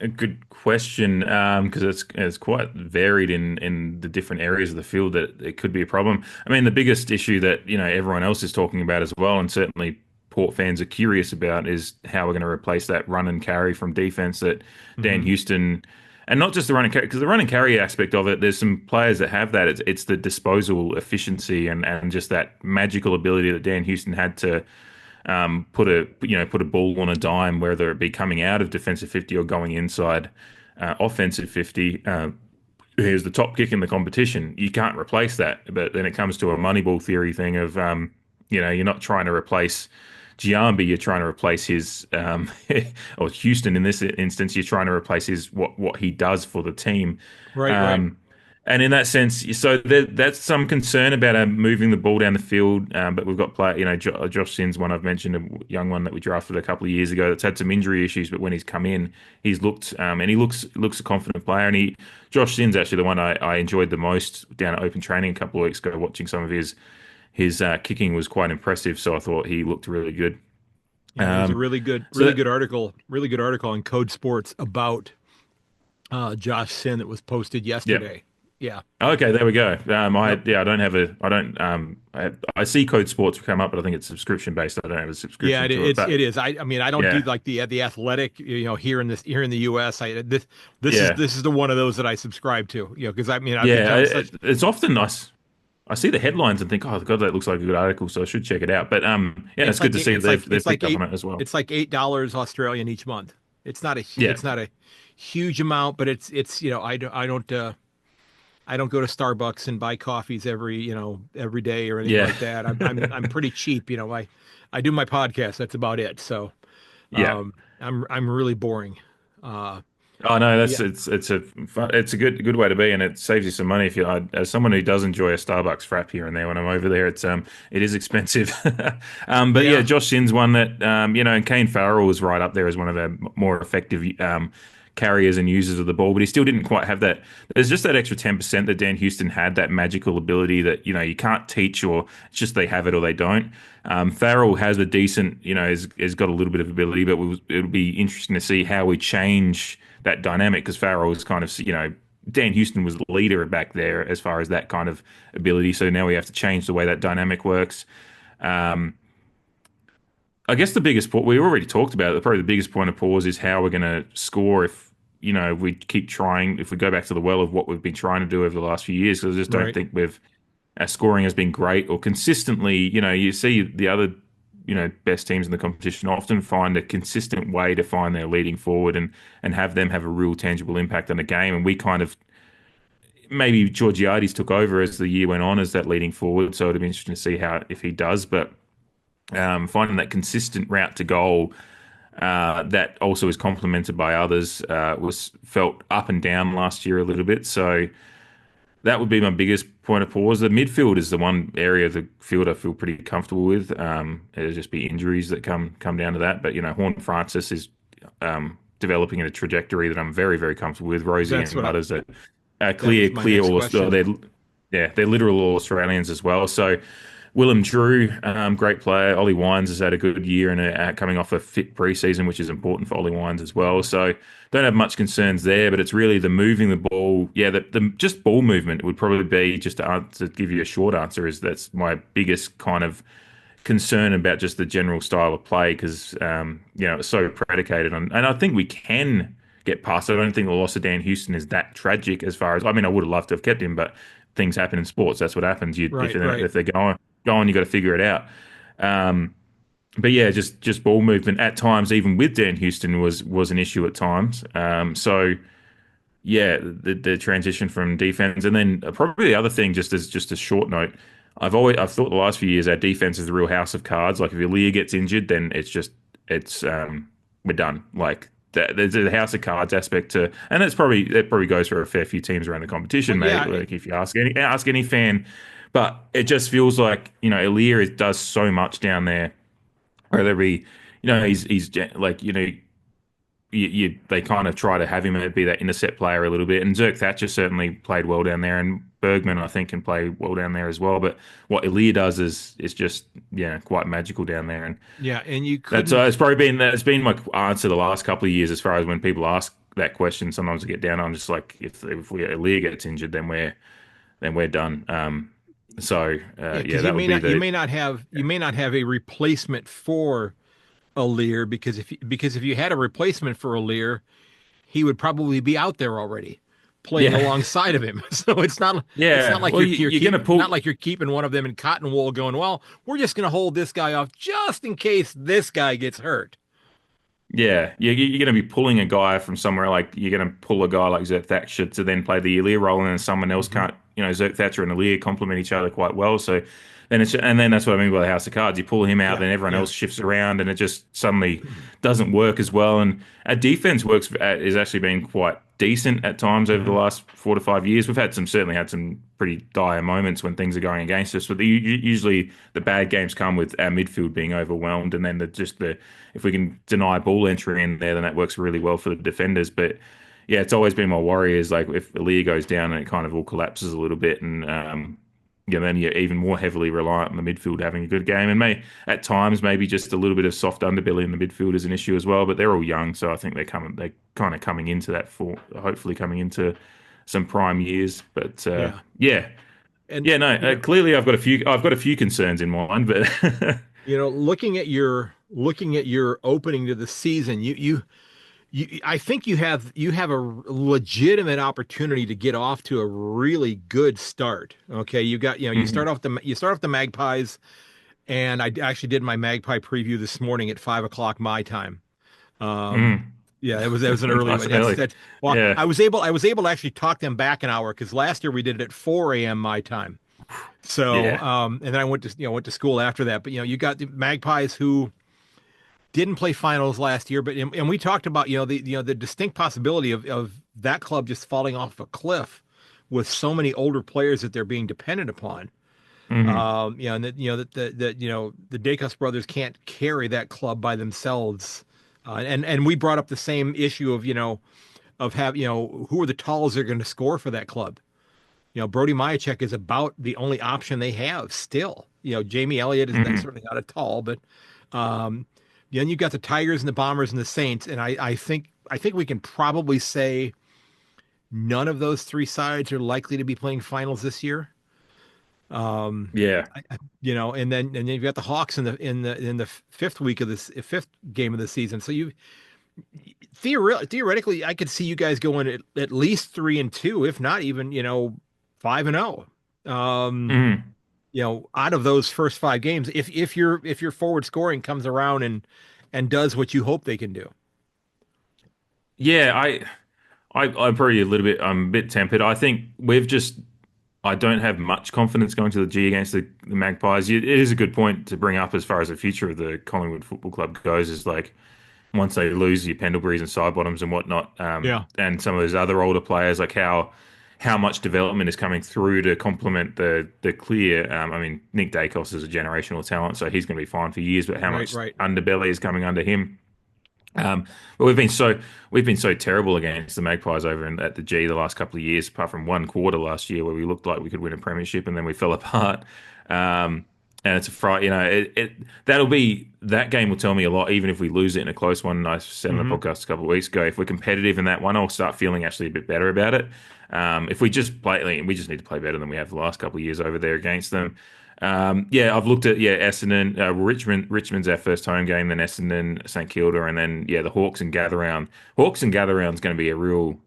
good question because it's quite varied in the different areas of the field that it could be a problem. I mean, the biggest issue that everyone else is talking about as well, and certainly Port fans are curious about, is how we're going to replace that run and carry from defense that Dan
Hmm.
Houston, and not just the run and carry, because the run and carry aspect of it, there's some players that have that. It's the disposal efficiency and just that magical ability that Dan Houston had to put a ball on a dime, whether it be coming out of defensive 50 or going inside offensive 50. Here's the top kick in the competition. You can't replace that. But then it comes to a Moneyball theory thing of, you're not trying to replace Giambi, you're trying to replace his, or Houston in this instance, you're trying to replace his what he does for the team.
Right, right.
Um, And in that sense, so that's some concern about moving the ball down the field. But we've got Josh Sinn's one I've mentioned, a young one that we drafted a couple of years ago that's had some injury issues. But when he's come in, he's looked and he looks a confident player. And Josh Sinn's actually the one I enjoyed the most down at open training a couple of weeks ago. Watching some of his kicking was quite impressive. So I thought he looked really good.
Yeah, there's a
Um,
really good article on Code Sports about Josh Sin that was posted
yeah.
yesterday. Yeah.
Okay, there we go.
Yep.
I don't have a, I don't, I see Code Sports come up, but I think it's subscription based. I don't have a
Yeah,
subscription to it, but
it is. I mean, I don't do
yeah,
like the athletic, here in the US.
yeah,
This is the one of those that I subscribe to, because I mean, I've
yeah.
become such.
It's often nice. I see the headlines and think, oh God, that looks like a good article, so I should check it out. But yeah, it's good to see that they've picked up on it as well.
it's like $8 Australian each month.
Yeah,
It's not a huge amount, but I don't go to Starbucks and buy coffees every day or anything
yeah,
like that. I'm pretty cheap. I do my podcast. That's about it. So
yeah.
I'm really boring. Uh,
Oh no,
yeah,
it's a good way to be, and it saves you some money if as someone who does enjoy a Starbucks frap here and there when I'm over there. It is expensive, but yeah,
yeah,
Josh Sinn's one that and Kane Farrell was right up there as one of our more effective carriers and users of the ball, but he still didn't quite have that. There's just that extra 10% that Dan Houston had, that magical ability that you can't teach, or it's just they have it or they don't. Farrell has a decent, has got a little bit of ability, but it'll be interesting to see how we change that dynamic because Farrell was kind of, Dan Houston was the leader back there as far as that kind of ability. So now we have to change the way that dynamic works. Um, I guess the biggest point we already talked about it. Probably the biggest point of pause is how we're going to score if we keep trying. If we go back to the well of what we've been trying to do over the last few years, because I just don't
right.
think our scoring has been great or consistently. You see the other best teams in the competition often find a consistent way to find their leading forward and have them have a real tangible impact on the game. And we kind of maybe Georgiades took over as the year went on as that leading forward. So it'd be interesting to see how if he does, but. Finding that consistent route to goal that also is complemented by others was felt up and down last year a little bit. So that would be my biggest point of pause. The midfield is the one area of the field I feel pretty comfortable with. It'll just be injuries that come down to that. But Horn Francis is developing in a trajectory that I'm very very comfortable with. Rosie
That's
and
what I,
Butters are
that was
clear
my
clear
next
all
question.
they're literal all Australians as well. So. Willem Drew, great player. Ollie Wines has had a good year and coming off a fit preseason, which is important for Ollie Wines as well. So don't have much concerns there, but it's really the moving the ball. Yeah, the just ball movement would probably be just to give you a short answer is that's my biggest kind of concern about just the general style of play because it's so predicated on, and I think we can get past it. I don't think the loss of Dan Houston is that tragic as far as I mean I would have loved to have kept him, but things happen in sports. That's what happens.
Right, right.
If they're going, you got to figure it out. Um, but yeah, just ball movement at times, even with Dan Houston, was an issue at times. So yeah, the transition from defense, and then probably the other thing, just a short note. I've thought the last few years our defense is the real house of cards. Like if Ilya gets injured, then it's we're done. Like there's a house of cards aspect to, and that probably goes for a fair few teams around the competition,
Well,
mate.
yeah,
Like if you ask any fan, but it just feels like Ilya does so much down there. Whether he, like they kind of try to have him be that intercept player a little bit. And Zerk Thatcher certainly played well down there, and Bergman I think can play well down there as well. But what Ilya does is just quite magical down there, and
yeah, and you
that's
couldn't.
it's probably been that's been my answer the last couple of years as far as when people ask that question. Sometimes I get down, I'm just like if Ilya gets injured, then we're done.
Yeah,
Yeah,
because
that would be the
you may not have a replacement for a Lear because if you had a replacement for a Lear, he would probably be out there already playing
yeah
alongside of him. So it's not
yeah.
like
Well, you're gonna
not
pull.
like you're keeping one of them in cotton wool going, well, we're just going to hold this guy off just in case this guy gets hurt.
Yeah, you're going to be pulling a guy from somewhere like you're going to pull a guy like Zerk Thatcher to then play the Ilya role, and then someone else
Hmm.
can't. Zerk Thatcher and Ilya complement each other quite well. So and then that's what I mean by the house of cards. You pull him out,
Yeah,
then everyone
yeah.
else shifts around, and it just suddenly doesn't work as well. And our defense works has actually been quite decent at times over the
Hmm.
last 4 to 5 years. We've certainly had some pretty dire moments when things are going against us, but usually the bad games come with our midfield being overwhelmed, and then the if we can deny ball entry in there, then that works really well for the defenders. But yeah, it's always been my worry is like if Aaliyah goes down and it kind of all collapses a little bit, and yeah, then you're even more heavily reliant on the midfield having a good game, and at times maybe just a little bit of soft underbelly in the midfield is an issue as well. But they're all young, so I think they kind of coming into that for hopefully coming into some prime years. But
Yeah.
yeah,
And
yeah, no, clearly I've got a few concerns in mind, but
looking at your opening to the season, I think you have a legitimate opportunity to get off to a really good start. Okay,
Mhm,
you start off the Magpies, and I actually did my Magpie preview this morning at 5 o'clock my time. Um,
mhm.
yeah, it was an early
Nice
one.
and early,
That's well,
yeah,
I was able to actually talk them back an hour because last year we did it at 4 a.m. my time. So,
yeah,
and then I went to school after that. But you got the Magpies who didn't play finals last year, but and we talked about the distinct possibility of that club just falling off a cliff with so many older players that they're being dependent upon.
hmm
And that the Dacos brothers can't carry that club by themselves. And we brought up the same issue of who are the talls they're going to score for that club. Brody Myachek is about the only option they have still. Jamie Elliott is
hmm
certainly not a tall, but um, then you've got the Tigers and the Bombers and the Saints, and I think we can probably say none of those three sides are likely to be playing finals this year. Um,
yeah.
and then you've got the Hawks in the fifth week of this fifth game of the season. So you theoretically, I could see you guys going at least 3-2, if not even 5-0. Um,
Mhm.
out of those first five games, if your forward scoring comes around and does what you hope they can do.
Yeah, I'm probably a little bit, I'm a bit tempered. I think I don't have much confidence going to the G against the Magpies. It is a good point to bring up as far as the future of the Collingwood Football Club goes, is like once they lose your Pendleburys and Sidebottoms and whatnot,
Yeah,
and some of those other older players, like how much development is coming through to complement the clear. I mean, Nick Dacos is a generational talent, so he's going to be fine for years. But how
right,
much
right.
underbelly is coming under him? But we've been so terrible against the Magpies at the G the last couple of years, apart from one quarter last year where we looked like we could win a premiership and then we fell apart. And it's a fright, that game will tell me a lot, even if we lose it in a close one. I said on the
Hmm.
podcast a couple of weeks ago, if we're competitive in that one, I'll start feeling actually a bit better about it. If we just play, we just need to play better than we have the last couple of years over there against them. Yeah, I've looked at Essendon, Richmond. Richmond's our first home game, then Essendon, St Kilda, and then the Hawks and Gatherround. Hawks and Gatherround's going to be a real,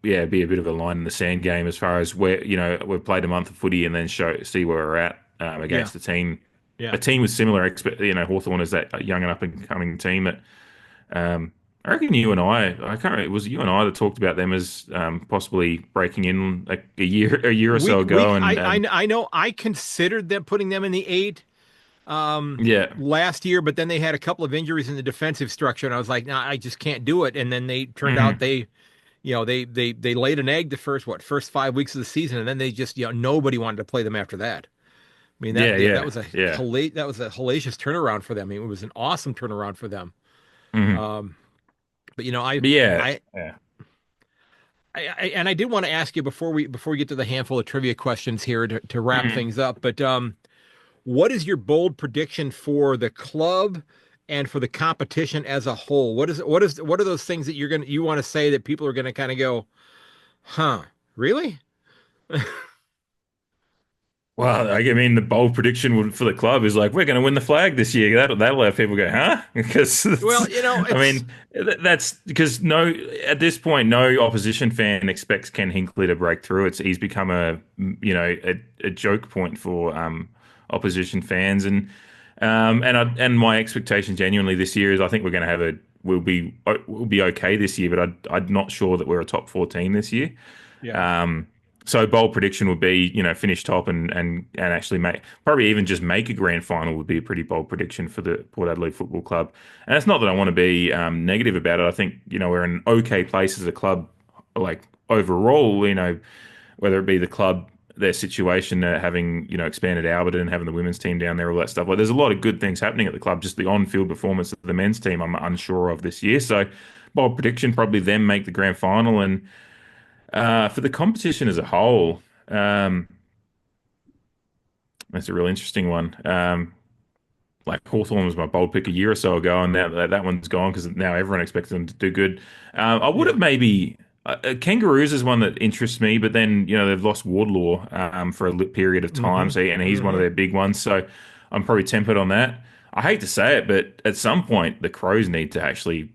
be a bit of a line in the sand game as far as where we've played a month of footy and then see where we're at
Yeah,
against a
yeah.
team with similar Hawthorn is that young and up and coming team that I reckon I can't remember, it was you and I that talked about them as possibly breaking in like a year or
We
so
we
ago, and
I know I considered them putting them in the eight
yeah.
last year, but then they had a couple of injuries in the defensive structure, and I was like, nah, I just can't do it. And then they turned out
Mhm.
they laid an egg the first 5 weeks of the season, and then they just nobody wanted to play them after that. I mean
Yeah,
that
yeah,
was a
yeah.
hellacious turnaround for them. I mean, it was an awesome turnaround for them.
hmm
Um, but I
But yeah,
I
yeah.
and I did want to ask you before we get to the handful of trivia questions here to wrap
Mhm.
things up. But what is your bold prediction for the club and for the competition as a whole? What are those things that you want to say that people are gonna kind of go, huh, really?
Well, I mean, the bold prediction for the club is like we're going to win the flag this year. That'll have people go, huh? Because
Well,
I
it's
mean, that's because no, at this point, no opposition fan expects Ken Hinkley to break through. He's become a joke point for opposition fans, and my expectation genuinely this year is I think we're going to we'll be okay this year, but I'm not sure that we're a top 14 this year.
yeah.
Um, So bold prediction would be, finish top and actually make probably even just make a grand final would be a pretty bold prediction for the Port Adelaide Football Club. And it's not that I want to be negative about it. I think we're in an okay place as a club, like overall. Whether it be the club, their situation, having expanded Alberton and having the women's team down there, all that stuff. Like there's a lot of good things happening at the club. Just the on-field performance of the men's team, I'm unsure of this year. So bold prediction, probably them make the grand final and. For the competition as a whole, that's a real interesting one. Like Hawthorn was my bold pick a year or so ago, and now that one's gone because now everyone expects them to do good. I would
Yeah.
have maybe Kangaroos is one that interests me, but then they've lost Wardlaw for a period of time,
Hmm.
so and he's one of
Hmm.
their big ones. So I'm probably tempered on that. I hate to say it, but at some point the Crows need to actually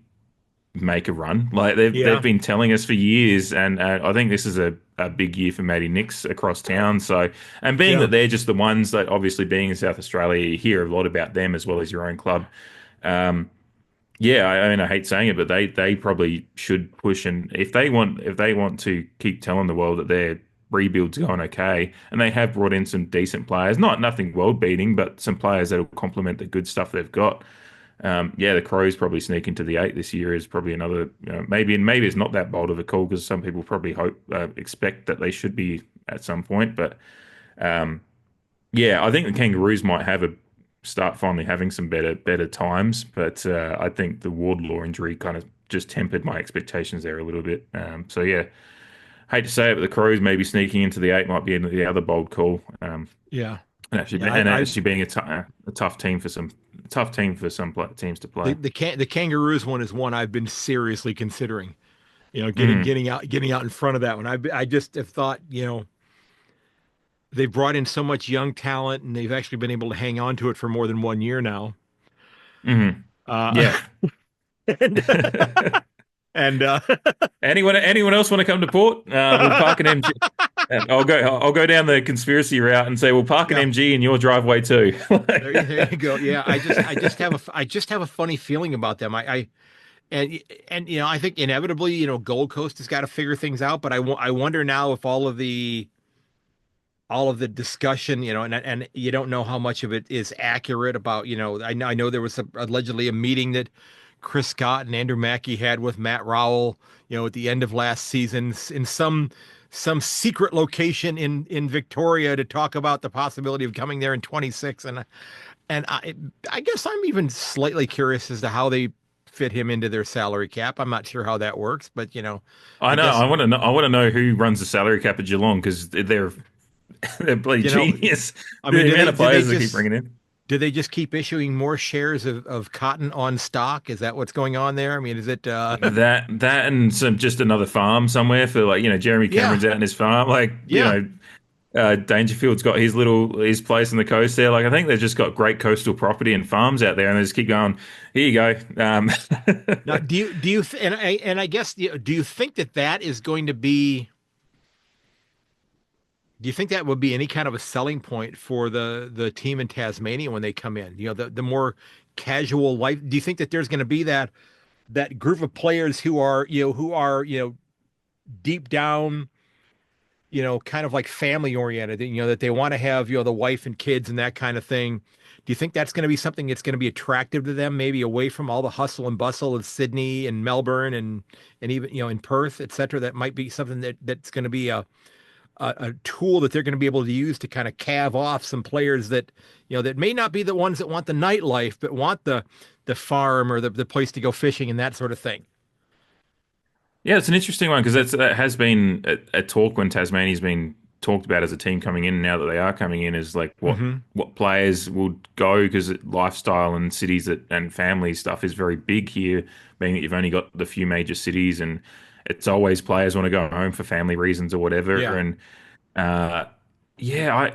make a run. Like they've
Yeah.
been telling us for years, and I think this is a big year for Matty Nix across town. So, and being
Yeah.
that they're just the ones that obviously being in South Australia, you hear a lot about them as well as your own club. Um, yeah, I mean I hate saying it, but they probably should push, and if they want to keep telling the world that their rebuild's going okay, and they have brought in some decent players, nothing world beating, but some players that will complement the good stuff they've got. Yeah, the Crows probably sneak into the eight this year is probably another maybe it's not that bold of a call because some people probably expect that they should be at some point, but um, yeah, I think the Kangaroos might have a start finally having some better times, but I think the Wardlaw injury kind of just tempered my expectations there a little bit. So yeah, hate to say it, but the Crows maybe sneaking into the eight might be the other bold call.
Yeah.
And actually,
Yeah.
and
I
actually being a tough team for some teams to
the
play.
the Kangaroos one is one I've been seriously considering. Getting
Mm.
getting out in front of that one. I just have thought, they've brought in so much young talent and they've actually been able to hang on to it for more than 1 year now.
Hmm.
Uh,
Yeah.
and and
Anyone else want to come to Port? We'll park an MG. I'll go down the conspiracy route and say we'll park an
yeah,
MG in your driveway too.
there you go. Yeah, I just have a funny feeling about them. And I think inevitably, Gold Coast has got to figure things out, but I wonder now if all of the discussion, and you don't know how much of it is accurate about, I know there was allegedly a meeting that Chris Scott and Andrew Mackey had with Matt Rowell, at the end of last season in some secret location in Victoria to talk about the possibility of coming there in 26. And I guess I'm even slightly curious as to how they fit him into their salary cap. I'm not sure how that works, but
I
I
know.
guess
I want to know. I want to know who runs the salary cap at Geelong because they're bloody
you know
genius.
I mean,
The
do
amount
they
of
do they
players they keep
just
bringing in.
do they just keep issuing more shares of cotton on stock? Is that what's going on there? I mean, is it
That and some just another farm somewhere for like Jeremy
yeah,
Cameron's out in his farm like
yeah.
Dangerfield's got his place on the coast there. Like I think they've just got great coastal property and farms out there, and they just keep going. Here you go.
Now, and I guess do you think that is going to be? Do you think that would be any kind of a selling point for the team in Tasmania when they come in? The more casual life. Do you think that there's going to be that group of players who are deep down, kind of like family oriented, that they want to have, the wife and kids and that kind of thing. Do you think that's going to be something that's going to be attractive to them, maybe away from all the hustle and bustle of Sydney and Melbourne and even, in Perth, et cetera? That might be something that's going to be a tool that they're going to be able to use to kind of calve off some players that may not be the ones that want the nightlife, but want the farm or the place to go fishing and that sort of thing.
Yeah, it's an interesting one because that has been a talk when Tasmania's been talked about as a team coming in. Now that they are coming in, is like
Hmm.
what players would go because lifestyle and cities and family stuff is very big here. Being that you've only got the few major cities, and it's always players want to go home for family reasons or whatever.
Yeah.
And uh, yeah,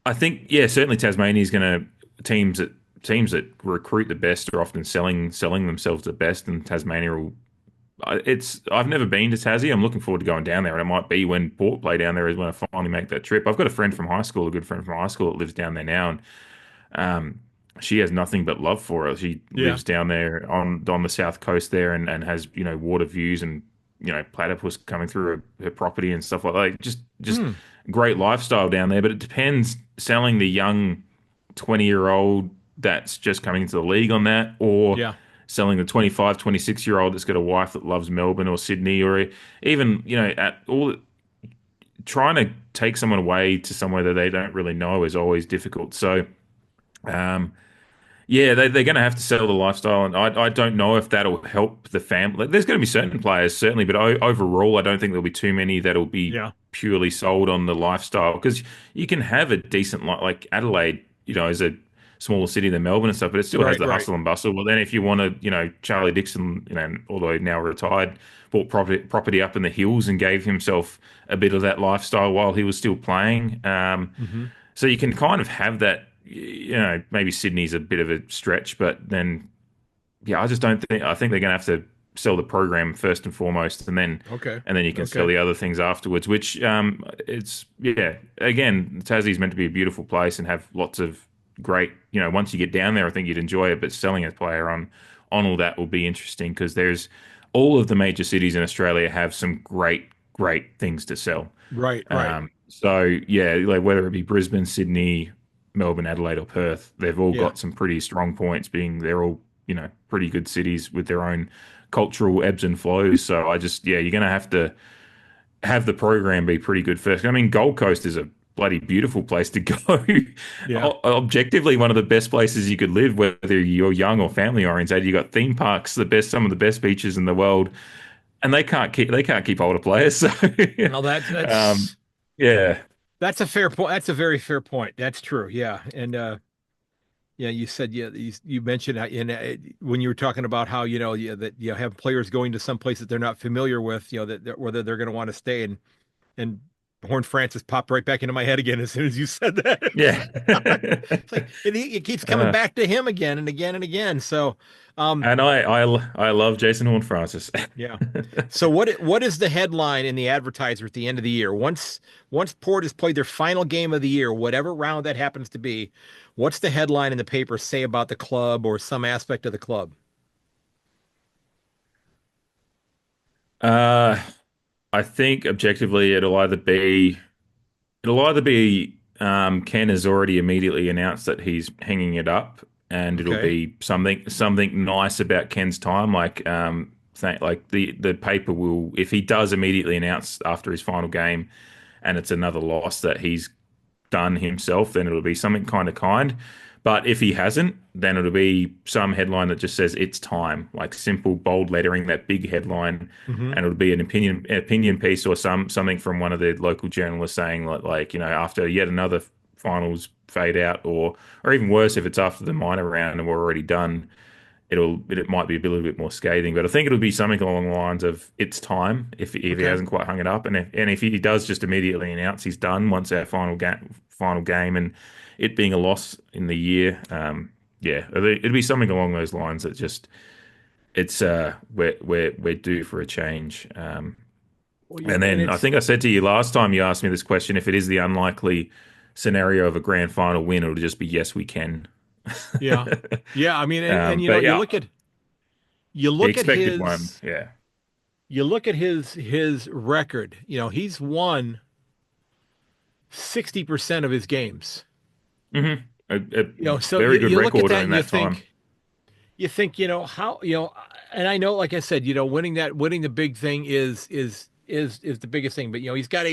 I think certainly Tasmania is going to teams that recruit the best are often selling themselves the best, and Tasmania will I've never been to Tassie. I'm looking forward to going down there, and it might be when Port play down there is when I finally make that trip. I've got a friend from high school, a good friend from high school that lives down there now, and she has nothing but love for it. She
Yeah.
lives down there on the south coast there, and has water views and platypus coming through her property and stuff like that. Just
Hmm.
great lifestyle down there. But it depends selling the young 20-year-old that's just coming into the league on that, or
Yeah.
selling the 25, 26-year-old that's got a wife that loves Melbourne or Sydney, or even, at all, trying to take someone away to somewhere that they don't really know is always difficult. So, um, yeah, they're going to have to sell the lifestyle, and I don't know if that'll help the family. Like, there's going to be certain players, certainly, but overall, I don't think there'll be too many that'll be
Yeah.
purely sold on the lifestyle, because you can have a decent like Adelaide, is a smaller city than Melbourne and stuff, but it still has
Right.
the
Right.
hustle and bustle. Well, then if you want to, Charlie Dixon, although now retired, bought property up in the hills and gave himself a bit of that lifestyle while he was still playing.
Hmm.
So you can kind of have that. Maybe Sydney's a bit of a stretch, but then, yeah, I just don't think. I think they're going to have to sell the program first and foremost, and then
Okay.
you can sell
Okay.
the other things afterwards. Which, it's, yeah. Again, Tassie's meant to be a beautiful place and have lots of great. Once you get down there, I think you'd enjoy it. But selling a player on all that will be interesting, because there's all of the major cities in Australia have some great things to sell.
Right. Right.
So yeah, like whether it be Brisbane, Sydney, Melbourne, Adelaide, or Perth, they've all
Yeah.
got some pretty strong points, being they're all, pretty good cities with their own cultural ebbs and flows. So yeah, you're going to have to have the program be pretty good first. I mean, Gold Coast is a bloody beautiful place to go.
Yeah.
Objectively, one of the best places you could live, whether you're young or family oriented. You got theme parks, some of the best beaches in the world, and they can't keep older players. So,
Well, that's
um,
that's
yeah.
that's a fair point. That's a very fair point. That's true. Yeah. And yeah, you said, yeah, you mentioned when you were talking about how, yeah, that you have players going to some place that they're not familiar with, whether they're going to want to stay, and Horn Francis popped right back into my head again as soon as you said that.
Yeah.
It's like it keeps coming
Uh,
back to him again and again and again. So, um,
and I love Jason Horne-Francis.
yeah. So what is the headline in the advertiser at the end of the year? Once Port has played their final game of the year, whatever round that happens to be, what's the headline in the paper say about the club or some aspect of the club?
uh, I think objectively it'll either be Ken has already immediately announced that he's hanging it up, and it'll
Okay.
be something nice about Ken's time, like the paper will, if he does immediately announce after his final game and it's another loss that he's done himself, then it'll be something kind. But if he hasn't, then it'll be some headline that just says it's time, like simple bold lettering, that big headline,
Hmm.
and it'll be an opinion piece, or something from one of the local journalists saying like after yet another finals fade out, or even worse, if it's after the minor round and we're already done, it might be a little bit more scathing. But I think it'll be something along the lines of it's time, if he
Okay.
hasn't quite hung it up, and if he does just immediately announce he's done once our final game, and it being a loss in the year, yeah, it'd be something along those lines that just it's we're due for a change.
Well,
And
and
then I
it's
think I said to you last time you asked me this question, if it is the unlikely scenario of a grand final win, it'll just be yes, we can.
yeah. Yeah, I mean, and
But yeah,
you
the
look at
expected one,
his
yeah.
his record. He's won 60% of his games.
hmm A
So
very good
you look at
record
that
in
and you
that time.
think how, and I know, like I said, winning the big thing is the biggest thing. But he's got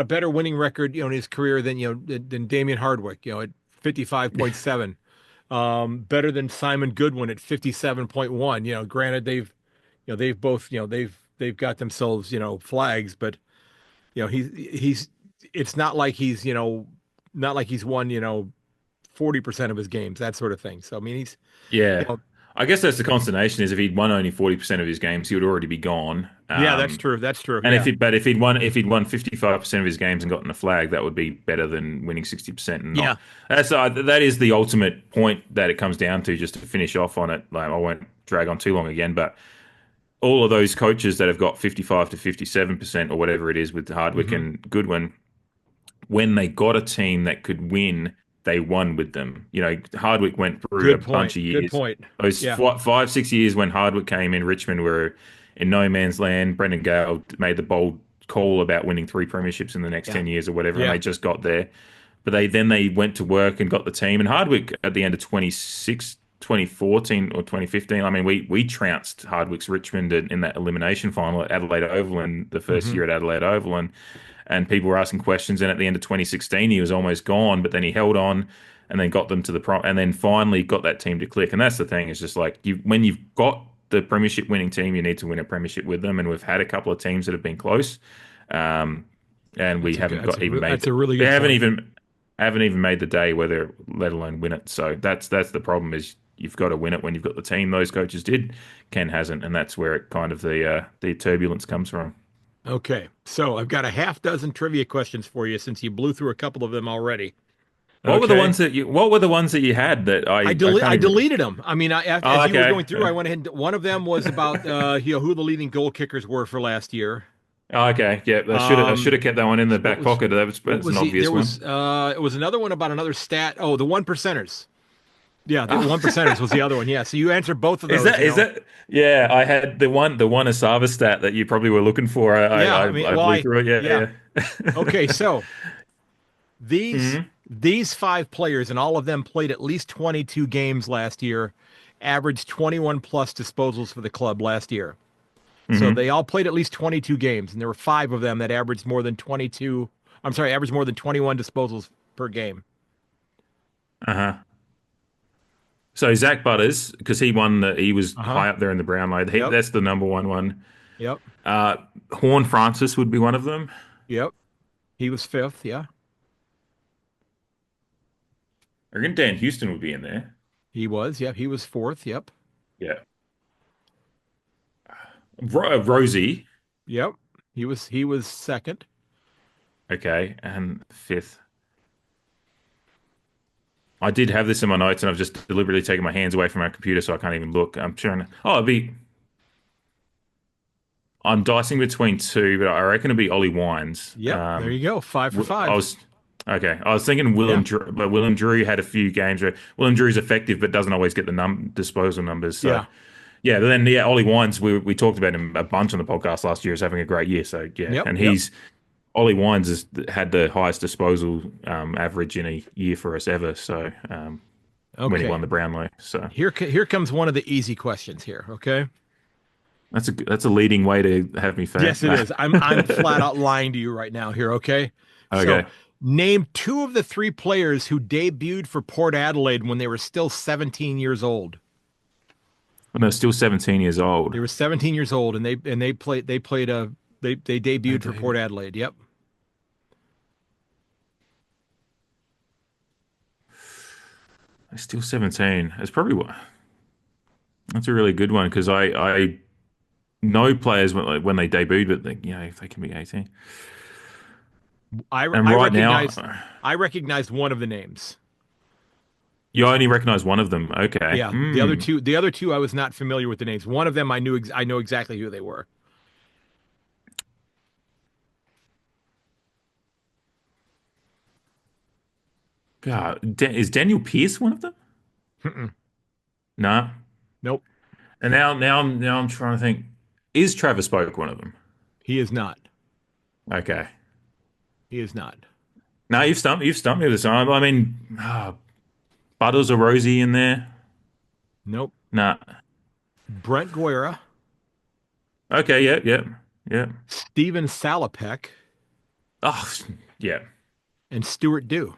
a better winning record, in his career than than Damian Hardwick, at 55.7. Better than Simon Goodwin at 57.1. Granted they've both, they've got themselves, flags, but he's it's not like not like he's won, 40% of his games, that sort of thing. So I mean you
Yeah.
know
I guess that's the consternation, is if he'd won only 40% of his games, he would already be gone.
yeah, that's true. That's true.
And
Yeah.
if he'd won 55% of his games and gotten a flag, that would be better than winning 60% and
Yeah.
not. That is the ultimate point that it comes down to. Just to finish off on it, like, I won't drag on too long again, but all of those coaches that have got 55 to 57% or whatever it is with Hardwick
Hmm.
and Goodwin, when they got a team that could win, they won with them. Hardwick went through a
Good
bunch
point.
of
Good
years.
point.
Those
Yeah.
5, 6 years when Hardwick came in, Richmond were in no man's land. Brendan Gale made the bold call about winning 3 premierships in the next
Yeah.
10 years or whatever, and
Yeah.
they just got there. But they went to work and got the team. And Hardwick at the end of 2014 or 2015, I mean, we trounced Hardwick's Richmond in that elimination final at Adelaide Oval in the first
Hmm.
year at Adelaide Oval. And people were asking questions. And at the end of 2016, he was almost gone, but then he held on and then got them to the and then finally got that team to click. And that's the thing, it's just like when you've got the premiership winning team, you need to win a premiership with them. And we've had a couple of teams that have been close. And we haven't got even made
That's a really
they
good point.
haven't even made the day, whether let alone win it. So that's the problem, is you've got to win it when you've got the team. Those coaches did. Ken hasn't, and that's where it kind of the turbulence comes from.
Okay, so I've got a half dozen trivia questions for you since you blew through a couple of them already.
What were the
Okay.
ones that you had that I can't
I
even.
deleted them. I mean,
Oh,
as you were
okay.
going through, I went ahead. One of them was about who the leading goal kickers were for last year.
Oh, okay. Yeah, I should
Um,
have kept that one in the
what
back
was
pocket.
what
That's an
was the
obvious
there
one.
was it was another one about another stat. Oh, the one percenters. Yeah, the
Oh,
one percenters was the other one. Yeah, so you answered both of
is
those.
that is that? Yeah, I had the one Asava stat that you probably were looking for.
Yeah,
I
I
I,
mean,
I
well,
blew
I
through it.
yeah.
Yeah,
Okay,
yeah.
so these
Mhm.
these five players and all of them played at least 22 games last year, averaged 21 plus disposals for the club last year. So
Hmm.
they all played at least 22 games, and there were five of them that averaged more than 22. I'm sorry, averaged more than 21 disposals per game.
Uh-huh. So Zach Butters, because he was
Uh-huh.
high up there in the Brownlow.
Yep.
That's the number one.
Yep.
Uh, Horn Francis would be one of them.
Yep. He was fifth. Yeah.
I reckon Dan Houston would be in there.
He was. Yep. He was fourth. Yep.
Yeah. Rosie.
Yep. He was second.
Okay, and fifth. I did have this in my notes, and I've just deliberately taken my hands away from my computer, so I can't even look. I'm trying to. Oh, it'd be. I'm dicing between two, but I reckon it'd be Ollie Wines.
Yep. There you go. Five for
I
five.
was okay. I was thinking
Yeah.
Willem, but Willem Drew had a few games where Willem Drew's effective, but doesn't always get the disposal numbers. So
Yeah.
yeah, but then yeah, Ollie Wines. We talked about him a bunch on the podcast last year as having a great year. So yeah,
Yep.
and
Yep.
Ollie Wines has had the highest disposal average in a year for us ever. So when he
Okay.
won the Brownlow. So
Here comes one of the easy questions here. Okay.
that's a leading way to have me fail.
Yes, it is. I'm flat out lying to you right now here, okay? So,
Okay.
name two of the three players who debuted for Port Adelaide when they were still 17 years old.
Well, no, still 17 years old.
They were 17 years old and they
They
debuted for
dated.
Port Adelaide. Yep.
They're still 17. It's probably what. That's a really good one because I know players when they debuted, but if they can be 18.
I
And
I
right now,
recognized one of the names.
you only recognize one of them. Okay.
Yeah,
Hmm.
the other two I was not familiar with the names. One of them I know exactly who they were.
God, is Daniel Pierce one of them?
Mm-mm.
No.
Nope,
And now I'm trying to think. Is Travis Spoke one of them?
he is not.
Okay.
He is not.
No, you've stumped me this time. I mean, Butters or Rosie in there?
Nope.
Nah.
Brent Guerra,
Okay, yeah.
Steven Salopek,
Oh, yeah.
and Stuart Dew.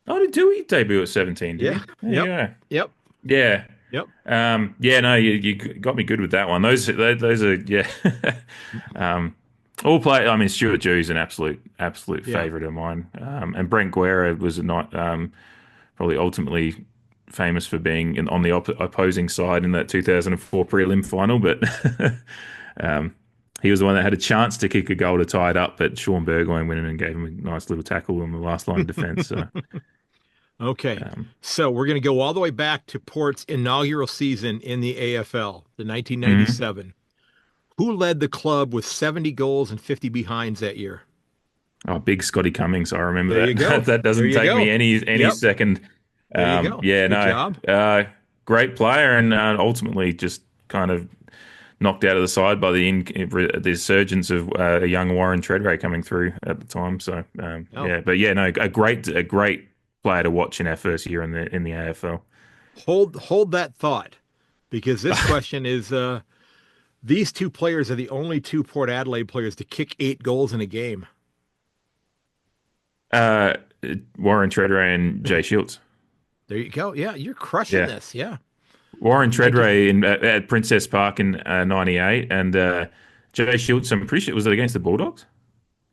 Oh, did Dewey debut at 17, did
Yeah.
he? There you
Yep.
go.
Yep.
Yeah.
Yep.
Yeah, no, you got me good with that one. Those are yeah. um, all play. I mean, Stuart Dew's an absolute
Yeah.
favorite of mine. And Brent Guerra was not probably ultimately famous for being on the opposing side in that 2004 prelim final, but um, he was the one that had a chance to kick a goal to tie it up, but Sean Burgoyne went in and gave him a nice little tackle on the last line of defense. So,
Okay.
um,
So we're going to go all the way back to Port's inaugural season in the AFL, the
mhm.
1997. Who led the club with 70 goals and 50 behinds that year?
Oh, big Scotty Cummings. I remember
There you
that.
go.
That
There
doesn't
you
take me
go.
any
Yep.
second.
There you go.
Yeah,
Good
no.
job.
Great player and ultimately just kind of knocked out of the side by the resurgence of a young Warren Treadray coming through at the time. So
Oh,
yeah, but yeah, no, a great player to watch in our first year in the AFL.
hold that thought, because this question is these two players are the only two Port Adelaide players to kick 8 goals in a game.
Uh, Warren Treadray and Jay Shields.
There you go. Yeah, you're crushing
Yeah,
this. Yeah.
Warren
Making
Treadray at Princess Park in '98, and Jay Shields. I'm pretty sure was it against the Bulldogs?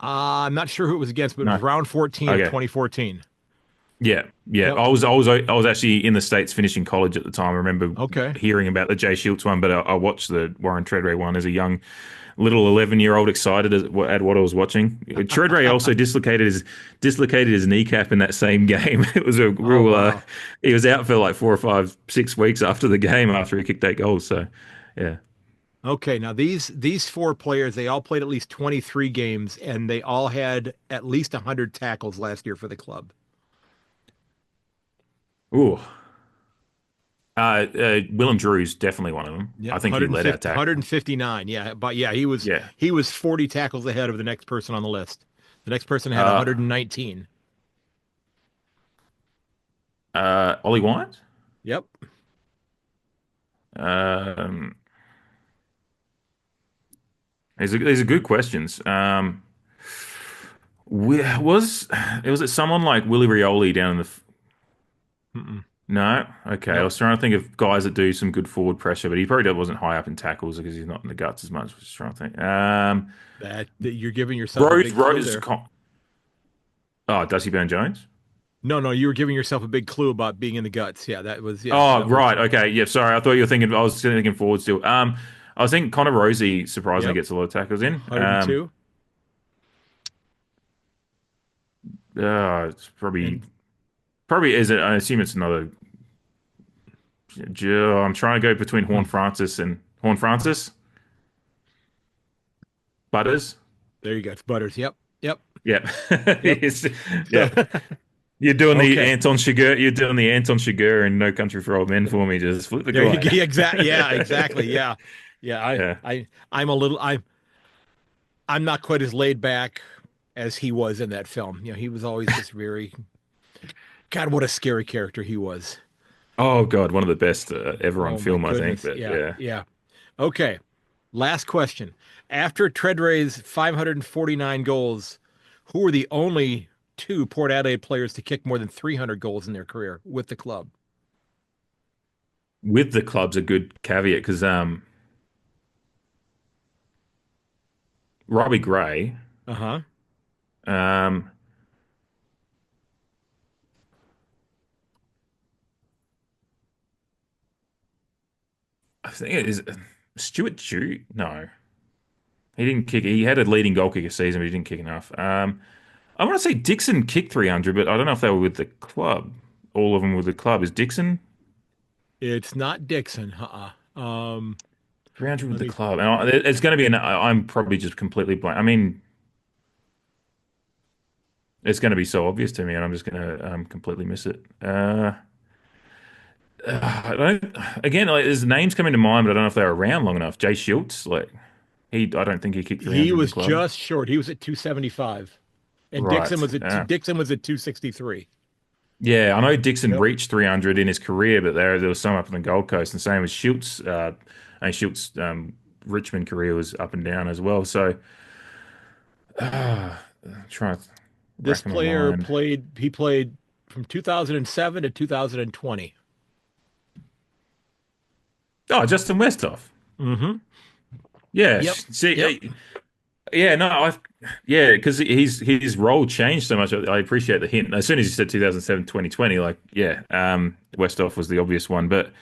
I'm not sure who it was against, but it was
No.
round 14 of
Okay.
2014.
Yeah, yeah.
Yep.
I was actually in the States finishing college at the time. I remember
Okay.
hearing about the Jay Shields one, but I watched the Warren Treadray one as a young little 11-year-old excited at what I was watching. Treadray also dislocated his kneecap in that same game. It was a
Oh,
real.
wow.
He was out for like 4 or 5, 6 weeks after the game after he kicked 8 goals. So, yeah.
Okay, now these four players, they all played at least 23 games, and they all had at least 100 tackles last year for the club.
Ooh. Willem Drew's definitely one of them.
Yeah,
I think he led our
150,
tackle.
159. Yeah, but yeah,
Yeah.
he was 40 tackles ahead of the next person on the list. The next person had
Uh,
119.
Ollie Wines.
Yep.
Um, these are good questions. Was it someone like Willie Rioli down in the?
Mm-mm.
No, okay. I
Nope.
was trying to think of guys that do some good forward pressure, but he probably wasn't high up in tackles because he's not in the guts as much. I was just trying to think.
That you're giving yourself a
Rose,
big clue
Rose.
there.
Oh, Dusty Burn Jones.
No, you were giving yourself a big clue about being in the guts. Yeah,
Oh,
that was
right. Okay. Yeah. Sorry. I thought you were thinking. I was thinking forward still. I was thinking Connor Rosie surprisingly
yep,
gets a lot of tackles in.
102.
It's probably
And
probably is it. I assume it's another. I'm trying to go between Horn Francis Butters.
there you go. It's Butters. Yep. Yep.
Yep.
Yep. So,
Yeah. You're doing the
okay.
Anton Chigurh. You're doing the Anton Chigurh and No Country for Old Men for me. Just flip the
There you go.
coin.
Exactly. Yeah, exactly. Yeah. Yeah.
Yeah.
I'm a little, I'm not quite as laid back as he was in that film. You know, he was always this very, God, what a scary character he was.
Oh God, one of the best ever on
Oh my
film, I think.
goodness.
But
Yeah.
yeah.
Yeah. Okay. Last question. After Treadray's 549 goals, who were the only two Port Adelaide players to kick more than 300 goals in their career with the club?
With the club's a good caveat because Robbie Gray.
Uh-huh.
Um, I think it is Stuart Dew. No, he didn't kick. He had a leading goal kicker season, but he didn't kick enough. I want to say Dixon kicked 300, but I don't know if they were with the club. All of them were with the club. Is Dixon
It's not Dixon.
300 with
Let
the
me
club? And it's going to be I'm probably just completely blank. I mean, it's going to be so obvious to me, and I'm just going to completely miss it. I don't. Again, like, there's names coming to mind, but I don't know if they were around long enough. Jay Schultz, like I don't think he kicked
He
300 with the
was
club.
just short. He was at 275. And
Right.
Dixon was at 263.
Yeah, I know Dixon
Yep.
reached 300 in his career, but there was some up in the Gold Coast, and same with Schultz. And Schultz' Richmond career was up and down as well. So, uh, trying to
This
rack my
player
mind.
played from 2007 to 2020.
Oh, Justin Westhoff.
Mm-hmm.
Yeah.
Yep.
See,
Yep.
yeah, no, yeah, because his role changed so much. I appreciate the hint. As soon as you said 2007, 2020, like, yeah, Westhoff was the obvious one, but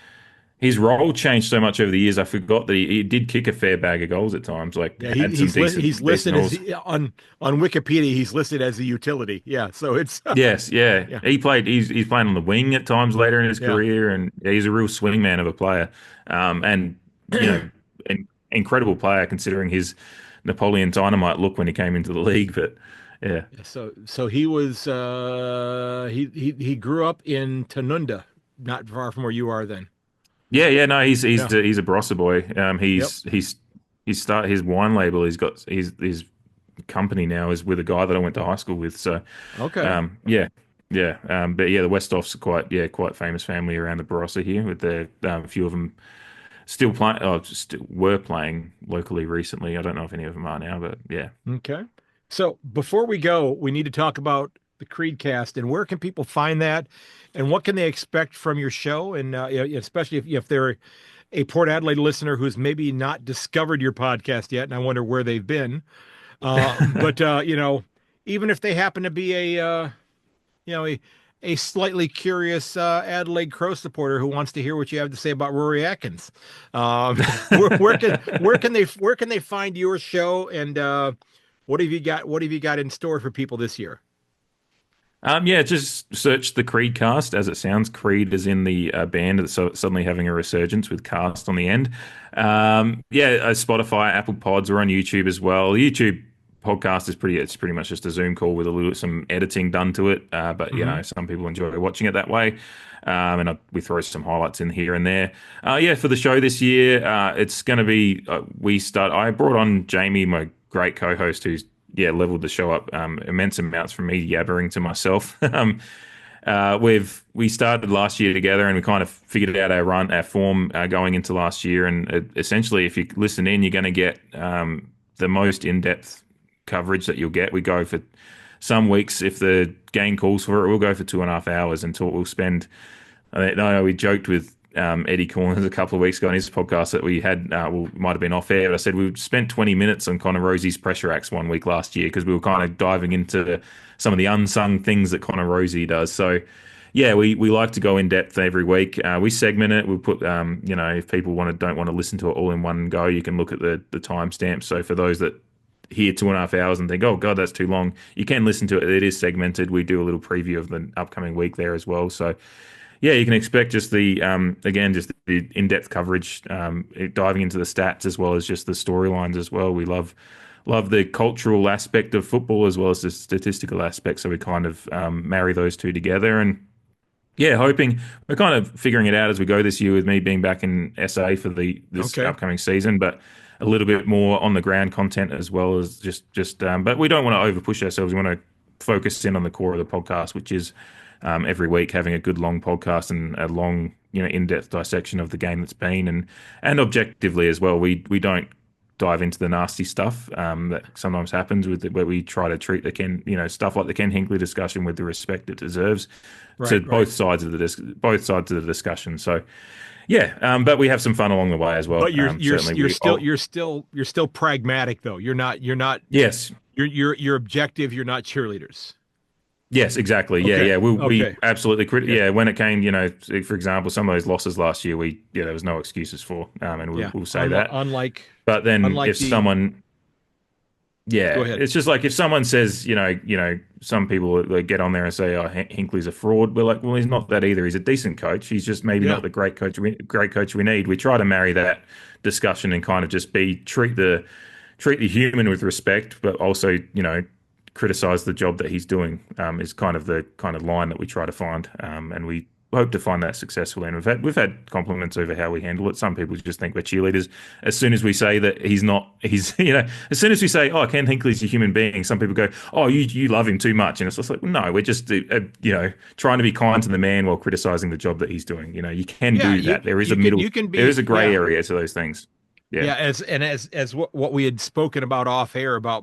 his role changed so much over the years. I forgot that he did kick a fair bag of goals at times. Like,
Yeah,
had some
he's
decent
listed as
hauls.
on Wikipedia. He's listed as a utility. Yeah, so it's
Yes, yeah.
yeah,
He's playing on the wing at times later in his
yeah.
career, and he's a real swingman of a player. And you know, an incredible player considering his Napoleon Dynamite look when he came into the league. But yeah,
So he was he grew up in Tanunda, not far from where you are then.
Yeah. No,
Yeah.
he's a Barossa boy.
Yep.
His wine label. He's got his company now is with a guy that I went to high school with. So,
Okay.
yeah, yeah. But yeah, the Westhoffs are quite famous family around the Barossa here. With a few of them still playing. Oh, just were playing locally recently. I don't know if any of them are now, but yeah.
Okay. So before we go, we need to talk about the CreedCast and where can people find that, and what can they expect from your show, and especially if they're a Port Adelaide listener who's maybe not discovered your podcast yet, and I wonder where they've been. But even if they happen to be you know, a, a slightly curious Adelaide Crow supporter who wants to hear what you have to say about Rory Atkins, where can they find your show, and what have you got in store for people this year?
Yeah, just search the CreedCast as it sounds. Creed is in the band that's suddenly having a resurgence with cast on the end. Yeah, Spotify, Apple Pods, we're on YouTube as well. YouTube podcast is it's pretty much just a Zoom call with some editing done to it. But you
Hmm.
know, some people enjoy watching it that way. We throw some highlights in here and there. Yeah, for the show this year, it's going to be I brought on Jamie, my great co-host, who's leveled the show up immense amounts from me yabbering to myself. We started last year together, and we kind of figured out our form going into last year. And essentially, if you listen in, you're going to get the most in-depth coverage that you'll get. We go for some weeks, if the game calls for it, we'll go for 2.5 hours until we'll spend. I know we joked with Eddie Corners a couple of weeks ago on his podcast that we had, might have been off air, but I said we spent 20 minutes on Connor Rosie's pressure acts one week last year because we were kind of diving into some of the unsung things that Connor Rosie does. So, yeah, we like to go in depth every week. We segment it. We'll put, if people don't want to listen to it all in one go, you can look at the timestamps. So for those that hear 2.5 hours and think, oh God, that's too long, you can listen to it. It is segmented. We do a little preview of the upcoming week there as well. So, yeah, you can expect just just the in-depth coverage, diving into the stats as well as just the storylines as well. We love the cultural aspect of football as well as the statistical aspect, so we kind of marry those two together. And yeah, hoping we're kind of figuring it out as we go this year with me being back in SA for this
Okay.
upcoming season, but a little bit more on the ground content as well as but we don't want to over push ourselves. We want to focus in on the core of the podcast, which is every week having a good long podcast and a long, in-depth dissection of the game that's been, and objectively as well. We don't dive into the nasty stuff that sometimes happens where we try to treat stuff like the Ken Hinkley discussion with the respect it deserves to
Right. Right.
both sides of the discussion. So yeah, but we have some fun along the way as well.
But you're you're
Certainly,
you're still you're still pragmatic though. You're not
yes.
you're objective. You're not cheerleaders.
Yes, exactly. Yeah,
Okay.
yeah. We
Okay.
absolutely
Yeah.
yeah. When it came, for example, some of those losses last year, there was no excuses for, and
Yeah.
we'll say that.
Unlike
But then
unlike
if
the
someone,
Go
yeah,
ahead.
it's just like if someone says, some people they get on there and say, "Oh, Hinkley's a fraud." We're like, well, he's not that either. He's a decent coach. He's just maybe
Yeah.
not the great coach we need. We try to marry that discussion and kind of just treat the human with respect, but also, criticize the job that he's doing. Is kind of the kind of line that we try to find, and we hope to find that successfully. And we've had compliments over how we handle it. Some people just think we're cheerleaders. As soon as we say that as soon as we say, "Oh, Ken Hinkley's a human being," some people go, "Oh, you love him too much," and it's just like, no, we're just trying to be kind to the man while criticizing the job that he's doing. You can
Yeah,
do that.
you can
There is
be
a gray
yeah.
area to those things. Yeah,
Yeah, as what we had spoken about off air about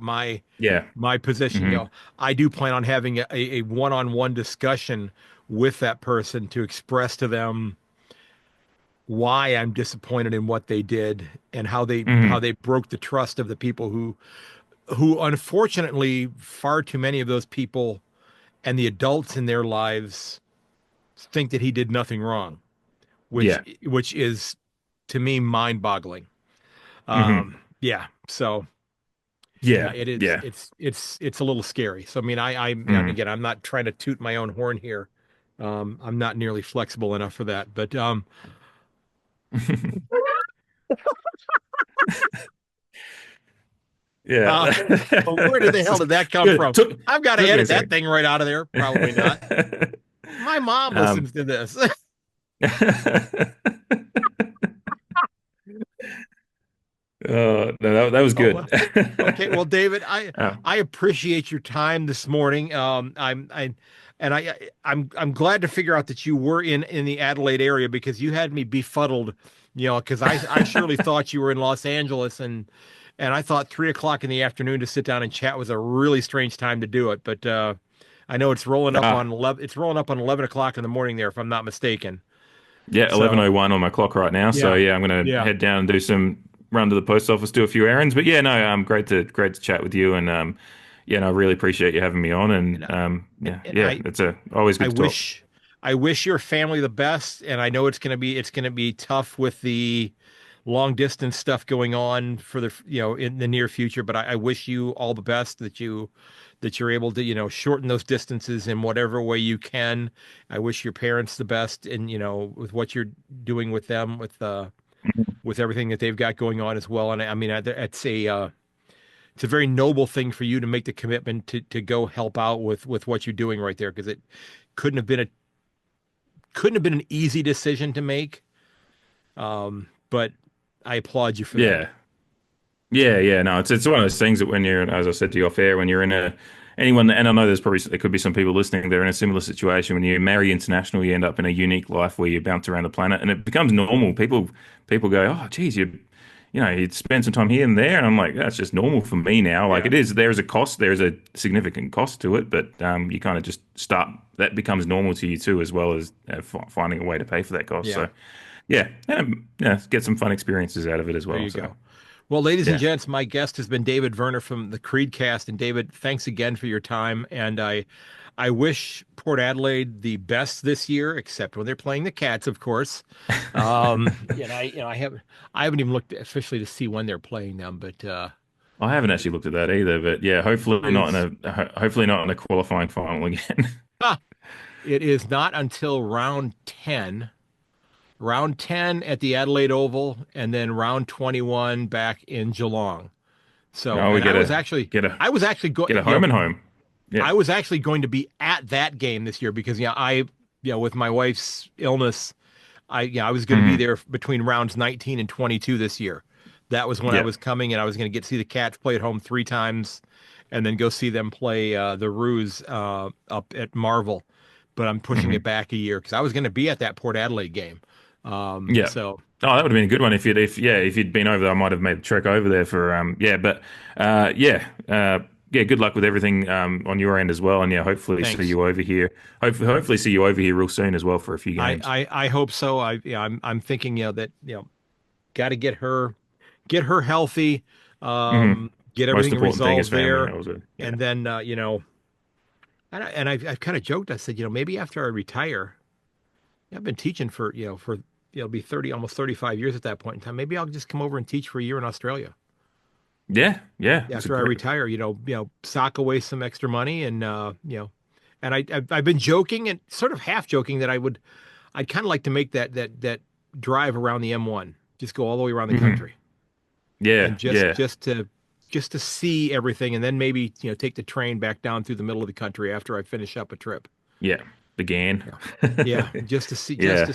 yeah.
my position,
Hmm.
I do plan on having a one-on-one discussion with that person to express to them why I'm disappointed in what they did and how
Hmm.
they broke the trust of the people who unfortunately far too many of those people and the adults in their lives think that he did nothing wrong,
Yeah.
which is to me mind-boggling.
Hmm.
Yeah, so yeah,
Yeah.
it is.
Yeah.
It's a little scary. So I mean,
Mm.
again, I'm not trying to toot my own horn here. I'm not nearly flexible enough for that. But
Yeah.
uh, where did the hell did that come
Good.
from? I've got to
Took me a
edit that
second.
thing right out of there. Probably not. My mom
Um,
listens to this.
No, that was
Oh,
good.
well. Okay. Well, David, I
Uh,
I appreciate your time this morning. I'm glad to figure out that you were in the Adelaide area because you had me befuddled, because I surely thought you were in Los Angeles and I thought 3 o'clock in the afternoon to sit down and chat was a really strange time to do it. But I know it's rolling up
ah,
on 11. It's rolling up on 11 o'clock in the morning there, if I'm not mistaken.
yeah,
So
11:01 on my clock right now. So
yeah,
yeah, I'm gonna
yeah.
head down and do some run to the post office, do a few errands. But yeah, no, great to chat with you, and yeah, no, I really appreciate you having me on, and
And,
yeah,
and
yeah, it's a always
I
good to talk.
wish I wish your family the best, and I know it's gonna be tough with the long distance stuff going on for the in the near future. But I wish you all the best that you're able to shorten those distances in whatever way you can. I wish your parents the best, and with what you're doing with them with everything that they've got going on as well. And I mean, it's a very noble thing for you to make the commitment to go help out with what you're doing right there because it couldn't have been a couldn't have been an easy decision to make. But I applaud you for that.
Yeah, yeah. No, it's one of those things that when you're, as I said to you off air, when you're in a anyone, and I know there could be some people listening. They're in a similar situation. When you marry international, you end up in a unique life where you bounce around the planet, and it becomes normal. People go, oh, geez, you'd spend some time here and there, and I'm like, that's just normal for me now. Like
Yeah.
it is. There's a cost. There's a significant cost to it, but you kind of just start. That becomes normal to you too, as well as finding a way to pay for that cost.
Yeah.
So yeah, yeah, get some fun experiences out of it as
There
well.
you
So.
go. Well, ladies and
Yeah.
gents, my guest has been David Verner from the CreedCast. And David, thanks again for your time. And I wish Port Adelaide the best this year, except when they're playing the Cats, of course. And I haven't even looked officially to see when they're playing them, but
I haven't actually looked at that either, but yeah,
is
hopefully not in a qualifying final again.
ah, it is not until round 10 at the Adelaide Oval, and then round 21 back in Geelong. So,
No, we
and
get a get a
I was actually
get a home and home. Yeah.
I was actually going to be at that game this year because with my wife's illness, I was going to be
Hmm.
there between rounds 19 and 22 this year. That was when I
Yeah.
was coming, and I was going to get to see the Cats play at home 3 times, and then go see them play the Roos up at Marvel. But I'm pushing it
Hmm.
back a year because I was going to be at that Port Adelaide game.
Yeah.
So
Oh, that would have been a good one if you'd been over there. I might have made the trek over there for yeah, but yeah. Good luck with everything on your end as well, and yeah, hopefully see
thanks.
you over here. Hopefully see you over here real soon as well for a few
I,
games.
I hope so. I'm thinking that got to get her healthy,
Hmm.
get
Most
everything
important thing is
resolved
family.
there,
That was it. Yeah.
and then I've kind of joked. I said, maybe after I retire, I've been teaching for be 30 almost 35 years at that point in time. Maybe I'll just come over and teach for a year in Australia
Yeah, yeah. It's a
after I
great.
retire. Sock away some extra money, and and I've been joking and sort of half joking that I'd kind of like to make that drive around the M1, just go all the way around the
Hmm.
country,
Yeah,
and
yeah,
just to see everything, and then maybe take the train back down through the middle of the country after I finish up a trip.
yeah. Began.
Yeah, yeah, just to see,
Yeah.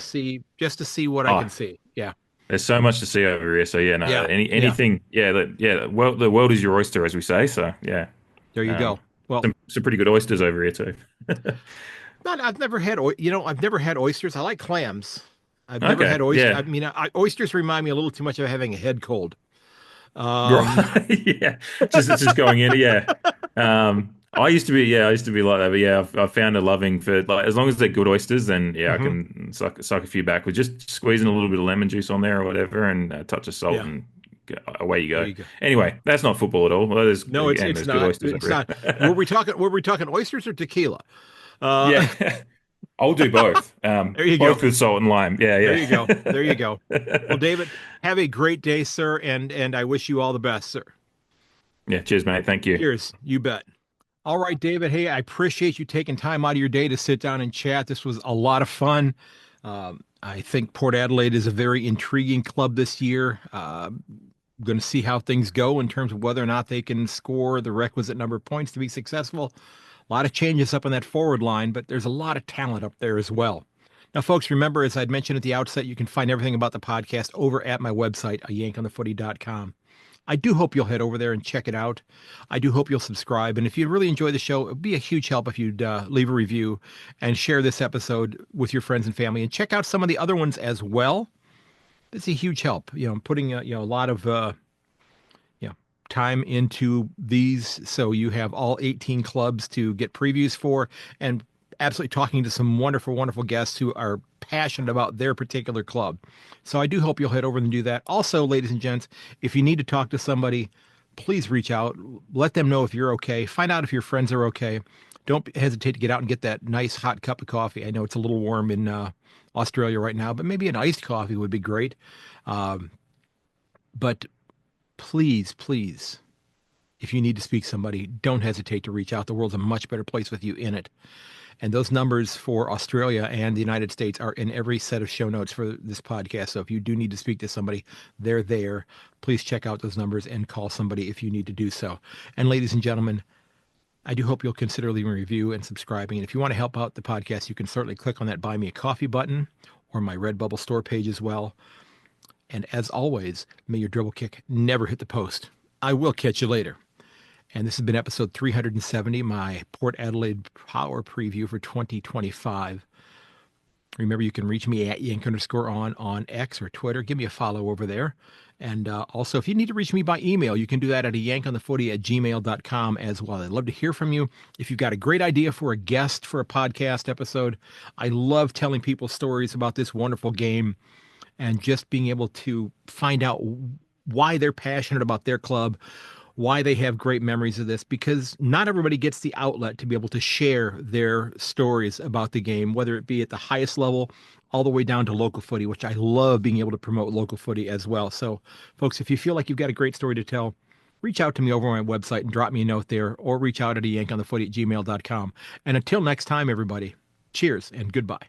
what I
Oh,
can see. Yeah,
there's so much to see over here. So yeah, no,
yeah, yeah.
anything. Yeah, the world is your oyster, as we say. So yeah,
There you
um,
go. Well,
some pretty good oysters over here too.
not I've never had I've never had oysters. I like clams. I've never had
Okay,
oysters. I
yeah,
mean, oysters remind me a little too much of having a head cold. Um,
right, yeah. Just it's just going in. Yeah. I used to be like that, but yeah, I've found a loving for like as long as they're good oysters, then yeah, I
mhm,
can suck a few back with just squeezing a little bit of lemon juice on there or whatever, and a touch of salt,
yeah,
and away you
there
go.
you go.
Anyway, that's not football at all. Well,
No, it's
there's good
not.
oysters
It's
over
not. Were
here.
we talking oysters or tequila? Uh,
Yeah, I'll do both.
there you go.
Both with salt and lime. Yeah,
There you go. There you go. Well,
yeah.
David, have a great day, sir, and I wish you all the best, sir.
Yeah, cheers, mate. Thank you.
Cheers. You bet. All right, David. Hey, I appreciate you taking time out of your day to sit down and chat. This was a lot of fun. I think Port Adelaide is a very intriguing club this year. Going to see how things go in terms of whether or not they can score the requisite number of points to be successful. A lot of changes up on that forward line, but there's a lot of talent up there as well. Now, folks, remember, as I'd mentioned at the outset, you can find everything about the podcast over at my website, ayankonthefooty.com. I do hope you'll head over there and check it out. I do hope you'll subscribe. And if you really enjoy the show, it would be a huge help if you'd leave a review and share this episode with your friends and family, and check out some of the other ones as well. It's a huge help. I'm putting a lot of time into these, so you have all 18 clubs to get previews for, and absolutely talking to some wonderful, wonderful guests who are passionate about their particular club. So I do hope you'll head over and do that. Also, ladies and gents, if you need to talk to somebody, please reach out. Let them know if you're okay. Find out if your friends are okay. Don't hesitate to get out and get that nice hot cup of coffee. I know it's a little warm in Australia right now, but maybe an iced coffee would be great. But please, please, if you need to speak to somebody, don't hesitate to reach out. The world's a much better place with you in it. And those numbers for Australia and the United States are in every set of show notes for this podcast. So if you do need to speak to somebody, they're there. Please check out those numbers and call somebody if you need to do so. And ladies and gentlemen, I do hope you'll consider leaving a review and subscribing. And if you want to help out the podcast, you can certainly click on that Buy Me a Coffee button or my Redbubble store page as well. And as always, may your dribble kick never hit the post. I will catch you later. And this has been episode 370, my Port Adelaide Power Preview for 2025. Remember, you can reach me at Yank_on X or Twitter. Give me a follow over there. And also, if you need to reach me by email, you can do that at ayankonthefooty@gmail.com as well. I'd love to hear from you. If you've got a great idea for a guest for a podcast episode, I love telling people stories about this wonderful game and just being able to find out why they're passionate about their club, why they have great memories of this, because not everybody gets the outlet to be able to share their stories about the game, whether it be at the highest level all the way down to local footy, which I love being able to promote local footy as well. So, folks, if you feel like you've got a great story to tell, reach out to me over on my website and drop me a note there, or reach out at ayankonthefooty@gmail.com. And until next time, everybody, cheers and goodbye.